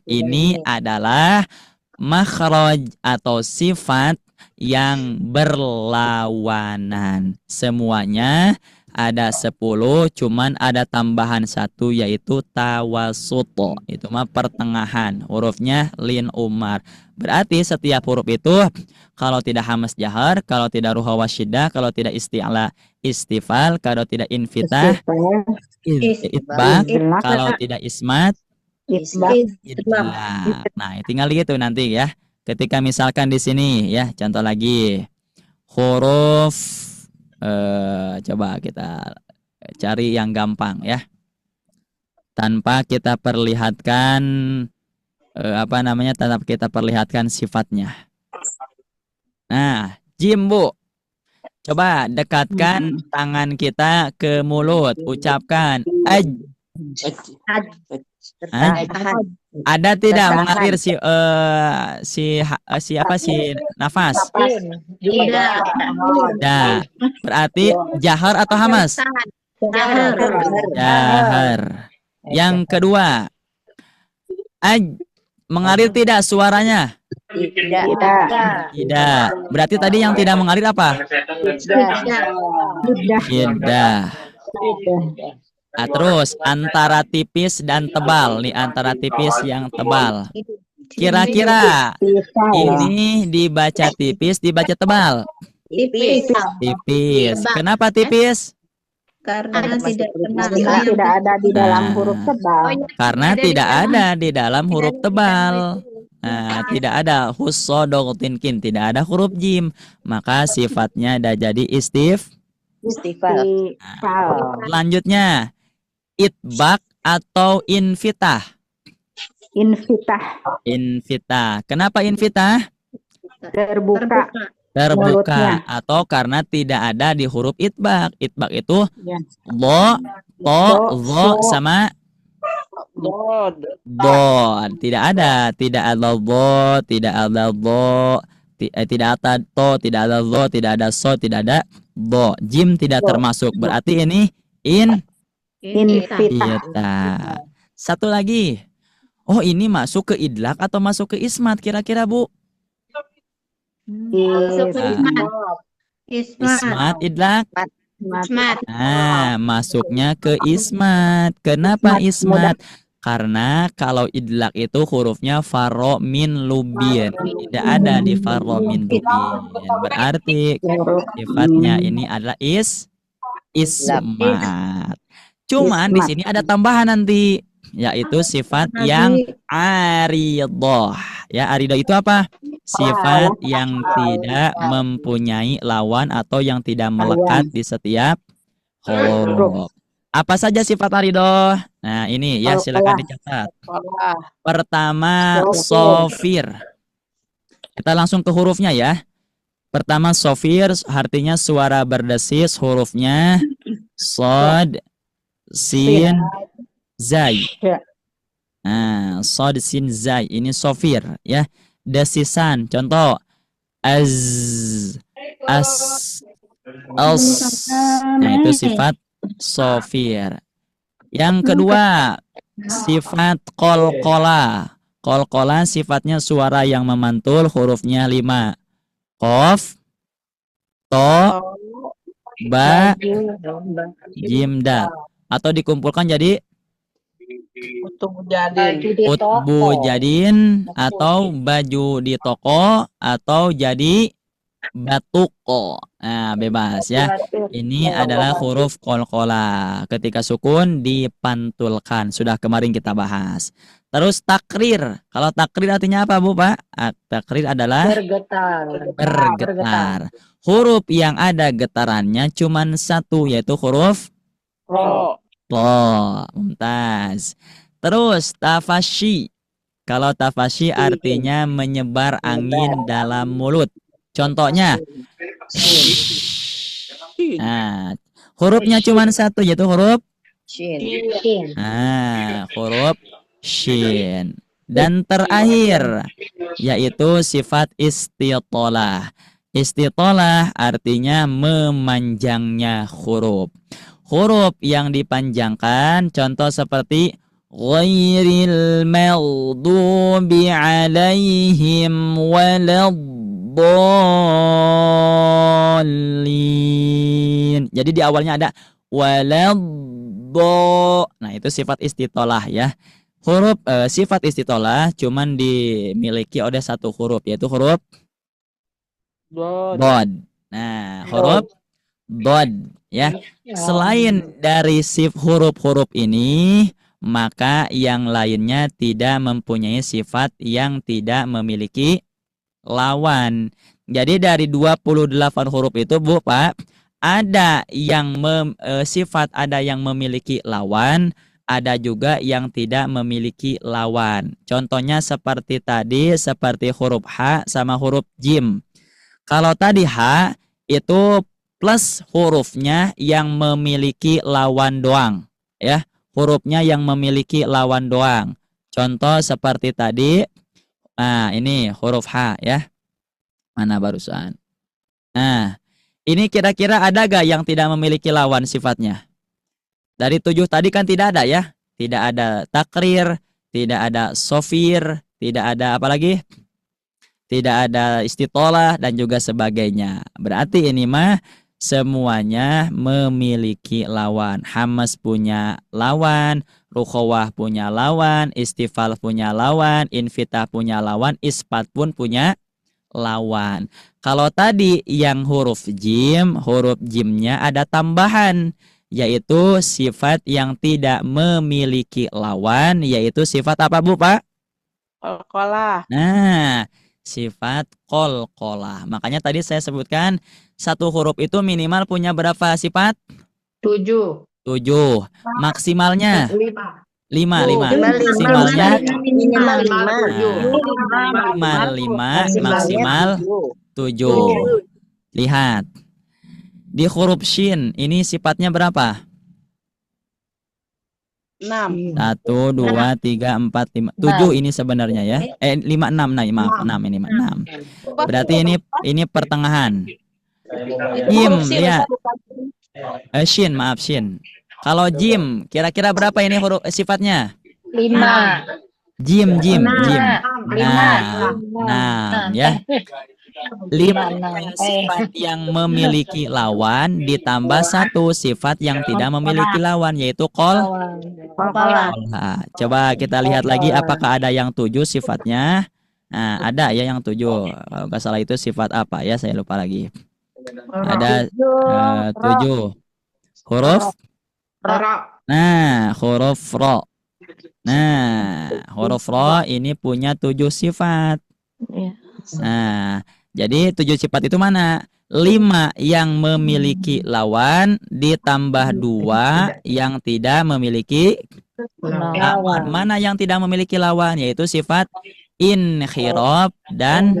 Ini adalah makhraj atau sifat yang berlawanan. Semuanya ada 10, cuman ada tambahan 1 yaitu tawasut. Itu mah pertengahan. Hurufnya lin umar. Berarti setiap huruf itu kalau tidak hamas jahar, kalau tidak ruhawa syiddah, kalau tidak isti'la istifal, kalau tidak infitah itbaq, kalau tidak ismat idlaq. Nah, tinggal gitu nanti ya. Ketika misalkan di sini ya, contoh lagi huruf coba kita cari yang gampang ya, tanpa kita perlihatkan tanpa kita perlihatkan sifatnya. Nah, jim, Bu, coba dekatkan tangan kita ke mulut, ucapkan ada tidak mengalir si nafas? Tidak. Berarti jahar atau hamas? Jahar. Yang kedua, mengalir tidak suaranya? Tidak. Berarti tadi yang tidak mengalir apa? Tidak. Nah, terus antara tipis dan tebal nih, antara tipis yang tebal. Kira-kira ini dibaca tipis, dibaca tebal? Tipis. Kenapa tipis? Karena tidak ada di dalam huruf tebal. Karena tidak ada di dalam huruf tebal. Tidak ada hussodotinkin, tidak ada huruf jim, maka sifatnya ada jadi Istifal. Selanjutnya itbak atau infitah. Infitah. Kenapa infitah? Terbuka. Terbuka Mulutnya. atau karena tidak ada di huruf itbak. Itbak itu Ya. lo, to, zo sama Bod. bod. Tidak ada bo, tidak ada bo, tidak ada to, tidak ada zo, tidak ada so, tidak ada bo. Jim tidak termasuk. Berarti ini infitah. Satu lagi. Oh, ini masuk ke idlak atau masuk ke ismat kira-kira, Bu? Ismat, idlak. Masuknya ke ismat. Kenapa ismat? Karena kalau idlak itu hurufnya faro min lubin, tidak ada di faro min lubin. Berarti sifatnya ini adalah ismat. Cuman di sini ada tambahan nanti, yaitu sifat yang aridoh. Ya, aridoh itu apa? Sifat yang tidak mempunyai lawan atau yang tidak melekat di setiap huruf. Apa saja sifat aridoh? Nah, ini ya, silakan dicatat. Pertama, sofir. Kita langsung ke hurufnya ya. Pertama, sofir artinya suara berdesis, hurufnya sod, sin, zai. Nah, sod, sin, zai. Ini sofir ya. Desisan. Contoh, az, as, als. Nah, itu sifat sofir. Yang kedua, sifat kolkola. Kolkola sifatnya suara yang memantul, hurufnya 5. Kof, to, ba, jim, dal. Atau dikumpulkan jadi utbu jadin, atau baju di toko, atau jadi batuko. Nah, bebas ya. Ini adalah huruf kolkola. Ketika sukun dipantulkan. Sudah kemarin kita bahas. Terus takrir. Kalau takrir artinya apa, Bu, Pak? Takrir adalah bergetar. Huruf yang ada getarannya cuma satu, yaitu huruf ro. Mumtaz. Terus tafashi. Kalau tafashi artinya menyebar angin dalam mulut. Contohnya, nah, hurufnya cuma satu, yaitu huruf shin. Huruf shin. Dan terakhir, yaitu sifat istitolah. Istitolah artinya memanjangnya huruf. Huruf yang dipanjangkan, contoh seperti ghairil maghdubi alaihim waladdallin. Jadi di awalnya ada waladdo. Nah, itu sifat istitolah ya. Huruf sifat istitolah cuman dimiliki oleh satu huruf, yaitu huruf bod. Nah, huruf bod ya. Selain dari huruf-huruf ini, maka yang lainnya tidak mempunyai sifat yang tidak memiliki lawan. Jadi dari 28 huruf itu, Bu, Pak, ada yang sifat ada yang memiliki lawan, ada juga yang tidak memiliki lawan. Contohnya seperti tadi, seperti huruf H sama huruf Jim. Kalau tadi H itu plus hurufnya yang memiliki lawan doang, ya. Hurufnya yang memiliki lawan doang. Contoh seperti tadi, nah ini huruf H ya. Mana barusan? Nah, ini kira-kira ada gak yang tidak memiliki lawan sifatnya? Dari 7 tadi kan tidak ada ya. Tidak ada takrir, tidak ada sofir, tidak ada apa lagi? Tidak ada istitolah dan juga sebagainya. Berarti ini mah semuanya memiliki lawan. Hamas punya lawan, rukhawah punya lawan, istifal punya lawan, infitah punya lawan, ispat pun punya lawan. Kalau tadi yang huruf jimnya ada tambahan, yaitu sifat yang tidak memiliki lawan, yaitu sifat apa, Bu, Pak? Qalqalah. Nah, sifat qalqalah. Makanya tadi saya sebutkan satu huruf itu minimal punya berapa sifat? 7. 7. Maksimalnya 5. Maksimalnya Maksimalnya minimal 5. minimal 5, maksimal 7. Lihat. Di huruf shin ini sifatnya berapa? 6. 1, 2, 3, 4, 5, 7 ini sebenarnya ya. 5, 6. Nah, maaf, 6 ini 6. Berarti ini pertengahan. Jim, lihat. Shin, maaf shin. Kalau jim, kira-kira berapa ini huruf sifatnya? 5. Jim. Ya. 5 sifat yang memiliki lawan ditambah 1 sifat yang tidak memiliki lawan, yaitu qalqalah. Coba kita lihat lagi apakah ada yang 7 sifatnya. Nah, ada ya yang 7. Kalau nggak salah itu sifat apa ya, saya lupa lagi. Ada 7 huruf. Nah, huruf ro. Nah, huruf ro ini punya 7 sifat. Nah, jadi 7 sifat itu mana? 5 yang memiliki lawan ditambah 2 yang tidak memiliki lawan. Mana yang tidak memiliki lawan? Yaitu sifat inhirab dan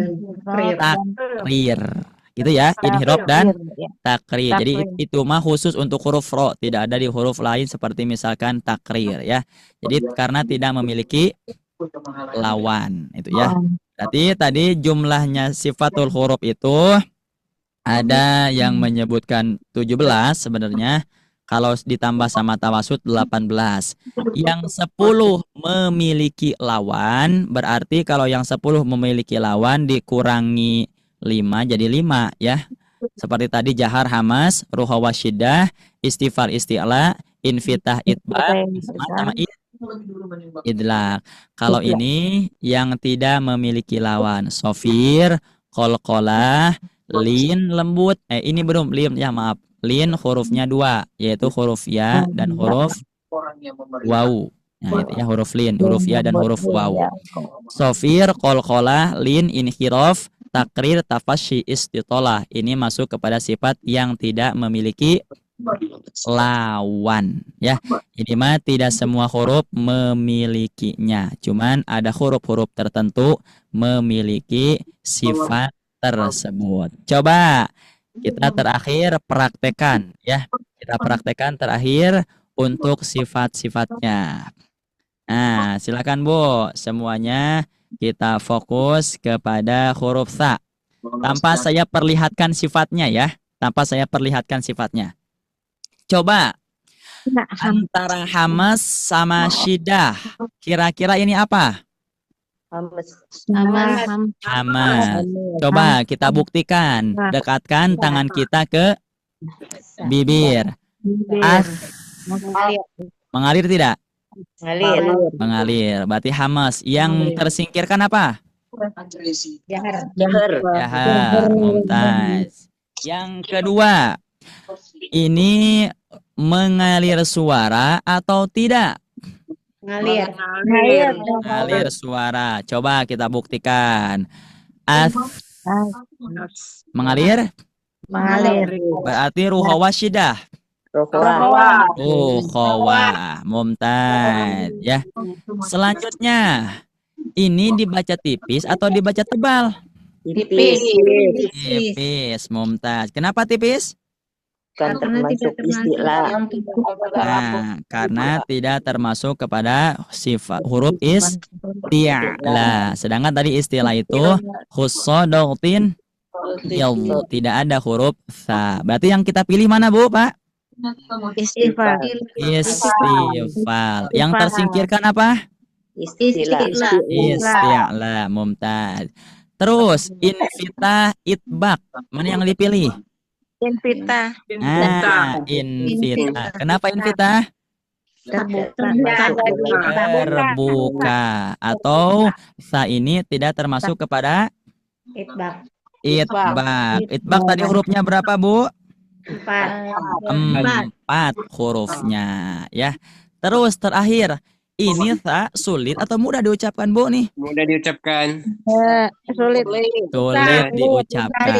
takrir. Gitu ya, inhirab dan takrir. Jadi itu mah khusus untuk huruf ro, tidak ada di huruf lain seperti misalkan takrir ya. Jadi karena tidak memiliki lawan itu ya. Berarti tadi jumlahnya sifatul huruf itu ada yang menyebutkan 17 sebenarnya. Kalau ditambah sama tawasud 18. Yang 10 memiliki lawan, berarti kalau yang 10 memiliki lawan dikurangi 5 jadi 5 ya. Seperti tadi jahar hamas, ruha wasyidah, istifal isti'la, infitah itbaq, sama idlaq. Kalau ini yang tidak memiliki lawan, sofir, qalqalah, lin lembut. Ini belum lin ya, maaf. Lin hurufnya 2, yaitu huruf ya dan huruf waw. Nah, itu ya huruf lin, huruf ya dan huruf waw. Sofir, qalqalah, lin, inhiraf, takrir, tafasyi, istitolah. Ini masuk kepada sifat yang tidak memiliki lawan ya. Ini mah tidak semua huruf memilikinya, cuman ada huruf-huruf tertentu memiliki sifat tersebut. Coba kita terakhir praktekan ya. Kita praktekan terakhir untuk sifat-sifatnya. Nah, silakan Bu, semuanya kita fokus kepada huruf tha. Tanpa saya perlihatkan sifatnya ya, tanpa saya perlihatkan sifatnya. Coba antara hamas sama syidah, kira-kira ini apa? Hamas. Coba kita buktikan. Dekatkan tangan kita ke bibir. Mengalir tidak? Mengalir. Berarti hamas. Yang tersingkirkan apa? Jahar. Mumtaz. Yang kedua, ini mengalir suara atau tidak? Mengalir suara. Coba kita buktikan. Mengalir? Berarti ruha wasyidah. Ruha. Mumtaz ya. Selanjutnya, ini dibaca tipis atau dibaca tebal? Tipis. Mumtaz. Kenapa tipis? Karena tidak termasuk Nah, karena tidak termasuk kepada sifat huruf isti'la. Sedangkan tadi istilah itu khussodautin tidak ada huruf tha. Berarti yang kita pilih mana Bu, Pak? Istifal. Yang tersingkirkan apa? Isti'la. Mumtaz. Terus infitah itbaq. Mana yang dipilih? Invita. Invita. Kenapa invita? Terbuka. Atau sa ini tidak termasuk kepada itbaq. Itbaq tadi hurufnya berapa, Bu? 4 hurufnya ya. Terus terakhir, Ini tak sulit atau mudah diucapkan, Bu nih? Mudah diucapkan. Sulit. Sulit diucapkan.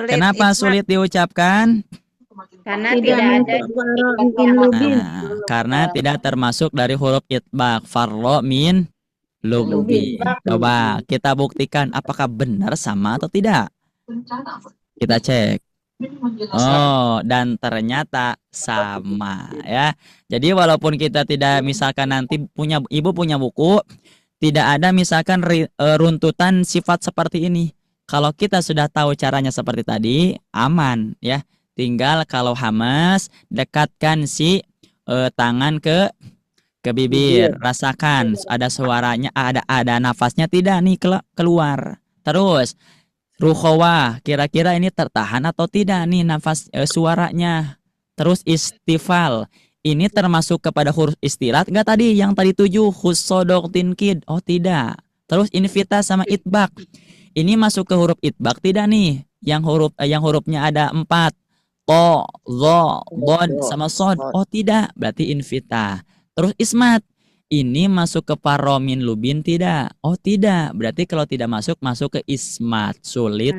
Kenapa sulit diucapkan? Karena tidak ada Karena tidak termasuk dari huruf itbaq. Farro min lubi. Coba kita buktikan apakah benar sama atau tidak. Kita cek. Oh, dan ternyata sama ya. Jadi walaupun kita tidak misalkan nanti ibu punya buku, tidak ada misalkan runtutan sifat seperti ini. Kalau kita sudah tahu caranya seperti tadi, aman ya. Tinggal kalau hamas, dekatkan si tangan ke bibir, rasakan ada suaranya, ada nafasnya tidak nih keluar. Terus rukhawah, kira-kira ini tertahan atau tidak nih nafas suaranya. Terus istifal, ini termasuk kepada huruf istirat enggak tadi yang tadi 7 khusodok tinkid? Oh tidak. Terus invita sama itbak, ini masuk ke huruf itbak tidak nih? Yang hurufnya ada 4, to, zo, bod sama sod. Oh tidak, berarti invita. Terus ismat, ini masuk ke paromin lubin tidak? Oh tidak, berarti kalau tidak masuk ke ismat, sulit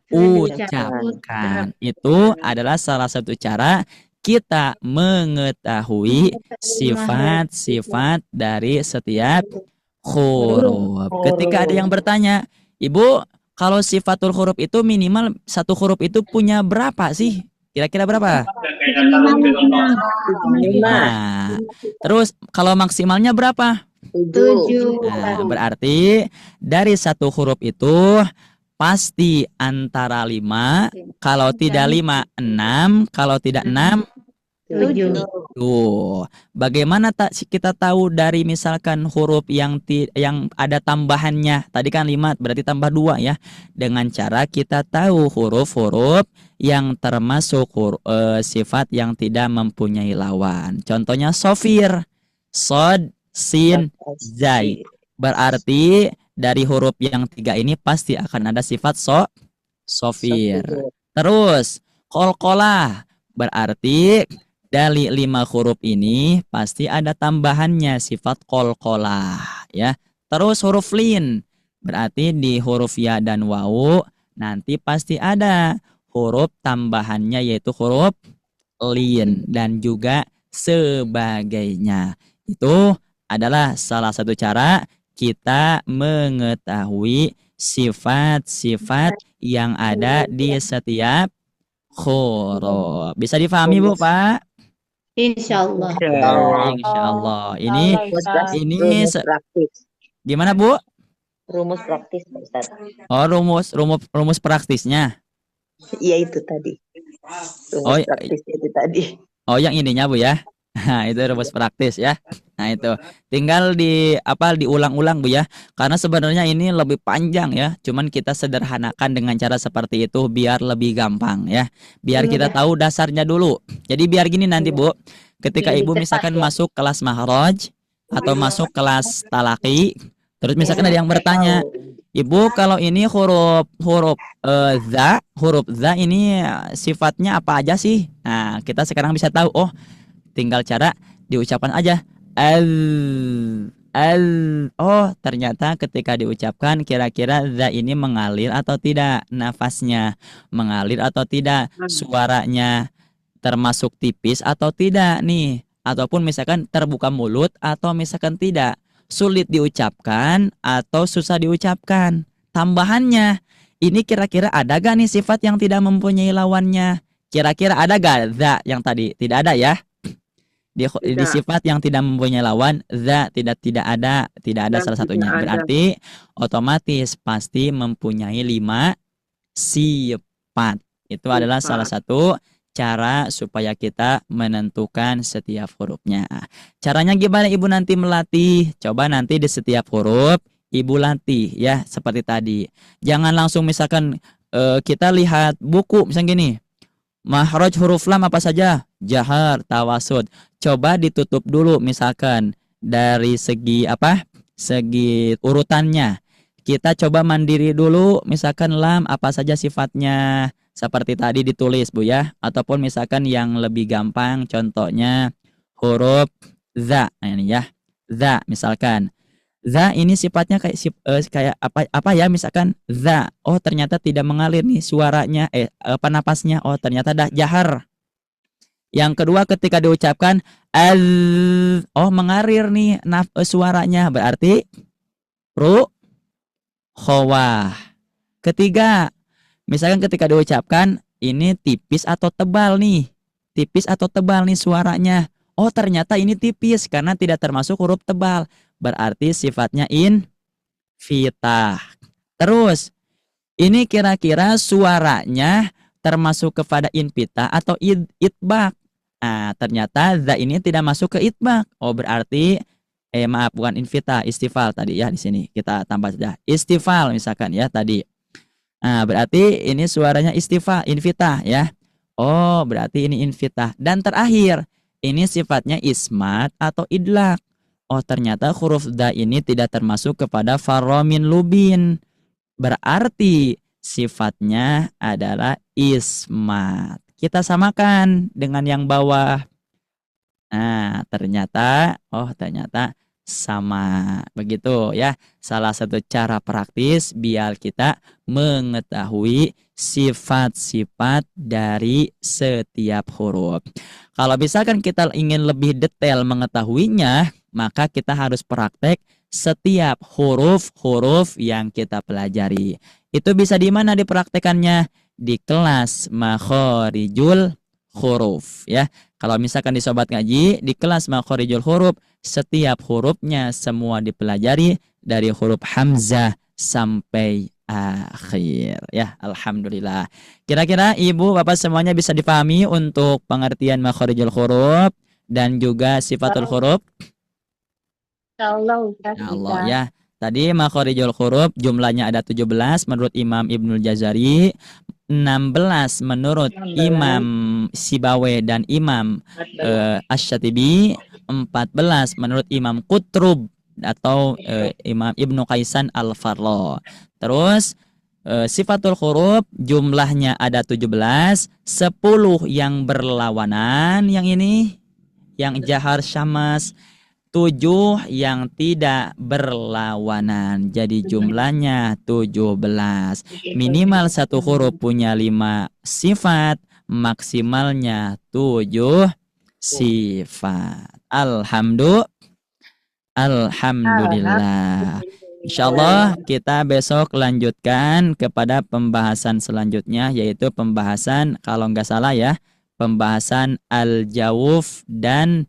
diucapkan. Itu adalah salah satu cara kita mengetahui sifat-sifat dari setiap huruf. Ketika ada yang bertanya, Ibu, kalau sifatul huruf itu minimal satu huruf itu punya berapa sih? Kira-kira berapa? 5. Terus kalau maksimalnya berapa? 7. Nah, berarti dari satu huruf itu pasti antara 5, kalau tidak 5, 6, kalau tidak 6, 7. Tuh, bagaimana kita tahu dari misalkan huruf yang ada tambahannya? Tadi kan 5, berarti tambah 2 ya. Dengan cara kita tahu huruf-huruf yang termasuk sifat yang tidak mempunyai lawan. Contohnya sofir, sod, sin, zai. Berarti dari huruf yang 3 ini pasti akan ada sifat sofir. Terus kolkolah, berarti dari 5 huruf ini pasti ada tambahannya sifat kolkolah ya. Terus huruf lin, berarti di huruf ya dan wawu nanti pasti ada huruf tambahannya yaitu huruf lin dan juga sebagainya. Itu adalah salah satu cara kita mengetahui sifat-sifat yang ada di setiap huruf. Bisa difahami Bu, Pak? Insyaallah. Insyaallah. Ini praktis. Gimana Bu? Rumus praktis, Pak Ustaz. Oh, rumus praktisnya. Iya itu tadi. Rumus praktis itu tadi. Oh, yang ininya Bu ya. Nah, itu rumus praktis ya. Nah, itu tinggal diulang-ulang Bu ya. Karena sebenarnya ini lebih panjang ya. Cuman kita sederhanakan dengan cara seperti itu biar lebih gampang ya. Biar kita tahu dasarnya dulu. Jadi biar gini nanti Bu, ketika Ibu misalkan masuk kelas mahraj atau masuk kelas talaki, terus misalkan ada yang bertanya, Ibu kalau ini huruf za ini sifatnya apa aja sih? Nah, kita sekarang bisa tahu. Oh, tinggal cara diucapkan aja. Oh, ternyata ketika diucapkan kira-kira za ini mengalir atau tidak, nafasnya mengalir atau tidak, suaranya termasuk tipis atau tidak nih, ataupun misalkan terbuka mulut atau misalkan tidak, sulit diucapkan atau susah diucapkan. Tambahannya, ini kira-kira ada gak nih sifat yang tidak mempunyai lawannya? Kira-kira ada gak za yang tadi? Tidak ada ya. Di sifat yang tidak mempunyai lawan, za tidak ada salah satunya. Berarti otomatis pasti mempunyai 5 sifat. Itu adalah salah satu cara supaya kita menentukan setiap hurufnya. Caranya gimana Ibu nanti melatih? Coba nanti di setiap huruf Ibu latih ya seperti tadi. Jangan langsung misalkan kita lihat buku misalnya gini. Mahraj huruf lam apa saja? Jahar, tawasud. Coba ditutup dulu misalkan dari segi segi urutannya. Kita coba mandiri dulu misalkan lam apa saja sifatnya. Seperti tadi ditulis Bu ya. Ataupun misalkan yang lebih gampang contohnya huruf Za. Nah, ini ya. Za misalkan. Za ini sifatnya kayak apa ya, misalkan za. Oh, ternyata tidak mengalir nih suaranya napasnya. Oh, ternyata dah jahar. Yang kedua ketika diucapkan oh mengalir nih suaranya, berarti khawah. Ketiga, misalkan ketika diucapkan ini tipis atau tebal nih. Tipis atau tebal nih suaranya. Oh, ternyata ini tipis karena tidak termasuk huruf tebal. Berarti sifatnya infitah. Terus, ini kira-kira suaranya termasuk kepada infitah atau itbaq. Nah, ternyata za ini tidak masuk ke itbaq. Oh, berarti maaf, bukan infitah, istifal tadi ya di sini. Kita tambah saja istifal misalkan ya tadi. Nah, berarti ini suaranya infitah ya. Oh, berarti ini infitah. Dan terakhir, ini sifatnya ismat atau idlak. Oh, ternyata huruf da ini tidak termasuk kepada faromin lubin. Berarti sifatnya adalah ismat. Kita samakan dengan yang bawah. Nah, ternyata sama. Begitu ya. Salah satu cara praktis biar kita mengetahui sifat-sifat dari setiap huruf. Kalau misalkan kita ingin lebih detail mengetahuinya, maka kita harus praktek setiap huruf-huruf yang kita pelajari. Itu bisa di mana dipraktekannya? Di kelas makhorijul huruf ya. Kalau misalkan di Sobat Ngaji, di kelas makhorijul huruf, setiap hurufnya semua dipelajari dari huruf hamzah sampai akhir ya. Alhamdulillah. Kira-kira Ibu Bapak semuanya bisa dipahami untuk pengertian makhorijul huruf dan juga sifatul huruf? Allah ya. Tadi makhorijul huruf jumlahnya ada 17 menurut Imam Ibnul Jazari, 16 menurut Imam Sibawe dan Imam Asy-Syatibi, 14 menurut Imam Qutrub atau Imam Ibnu Qaisan Al-Farlo. Terus sifatul huruf jumlahnya ada 17, 10 yang berlawanan, yang ini yang jahar syamas, 7 yang tidak berlawanan. Jadi jumlahnya 17. Minimal satu huruf punya 5 sifat, maksimalnya 7 sifat. Alhamdulillah. Insyaallah kita besok lanjutkan kepada pembahasan selanjutnya, yaitu pembahasan kalau nggak salah ya, pembahasan al-jawuf dan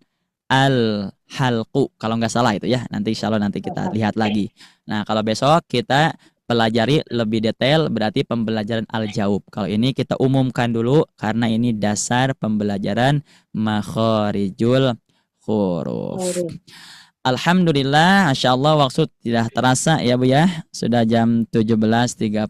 al-halqu kalau nggak salah itu ya. Nanti insyaallah nanti kita lihat lagi. Nah, kalau besok kita pelajari lebih detail berarti pembelajaran al-jawub. Kalau ini kita umumkan dulu karena ini dasar pembelajaran makhorijul huruf. Alhamdulillah, Masya Allah waktu tidak terasa ya Bu ya. Sudah jam 17.33,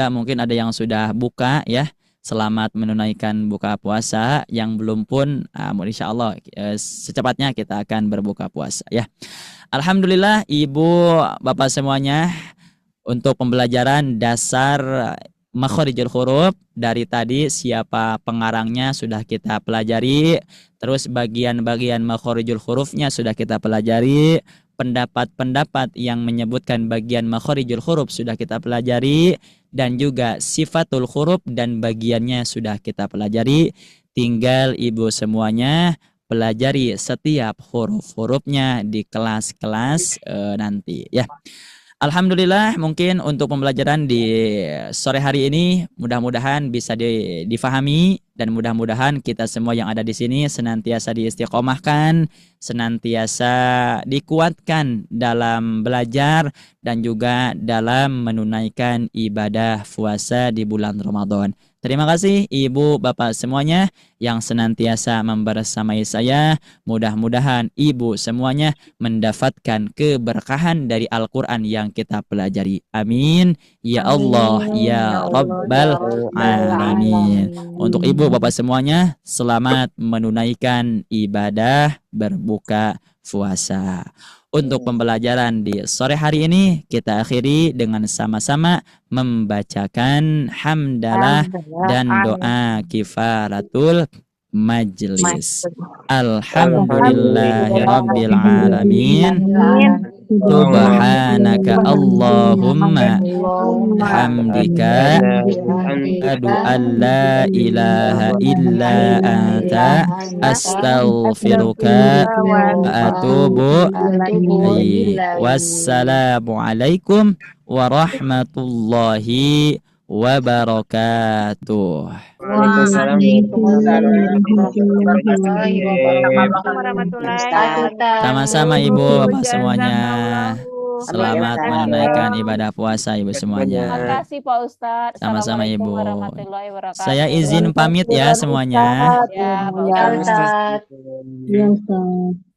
mungkin ada yang sudah buka ya. Selamat menunaikan buka puasa. Yang belum pun, insya Allah secepatnya kita akan berbuka puasa ya. Alhamdulillah Ibu Bapak semuanya, untuk pembelajaran dasar makhorijul huruf dari tadi siapa pengarangnya sudah kita pelajari, terus bagian-bagian makhorijul hurufnya sudah kita pelajari, pendapat-pendapat yang menyebutkan bagian makhorijul huruf sudah kita pelajari, dan juga sifatul huruf dan bagiannya sudah kita pelajari. Tinggal Ibu semuanya pelajari setiap huruf-hurufnya di kelas-kelas nanti ya. Alhamdulillah, mungkin untuk pembelajaran di sore hari ini mudah-mudahan bisa difahami, dan mudah-mudahan kita semua yang ada di sini senantiasa diistiqomahkan, senantiasa dikuatkan dalam belajar dan juga dalam menunaikan ibadah puasa di bulan Ramadan. Terima kasih Ibu Bapak semuanya yang senantiasa membersamai saya. Mudah-mudahan Ibu semuanya mendapatkan keberkahan dari Al-Quran yang kita pelajari. Amin. Ya Allah, ya Rabbal Alamin. Untuk Ibu Bapak semuanya, selamat menunaikan ibadah berbuka puasa. Untuk pembelajaran di sore hari ini kita akhiri dengan sama-sama membacakan hamdalah dan doa kifaratul majlis. Alhamdulillahirabbil alamin. Subhanaka Allahumma hamdika asyhadu an la ilaha illa anta astaghfiruka wa atubu ilaik. Wassalamu alaikum warahmatullahi wabarakatuh. Waalaikumsalam warahmatullahi wabarakatuh. Sama-sama Ibu, Bapak semuanya. Selamat menunaikan ibadah puasa Ibu semuanya. Terima kasih Pak Ustadz. Sama-sama Ibu. Warahmatullahi wabarakatuh. Saya izin pamit ya semuanya. Ya, Pak Ustadz. Ya, Ustaz.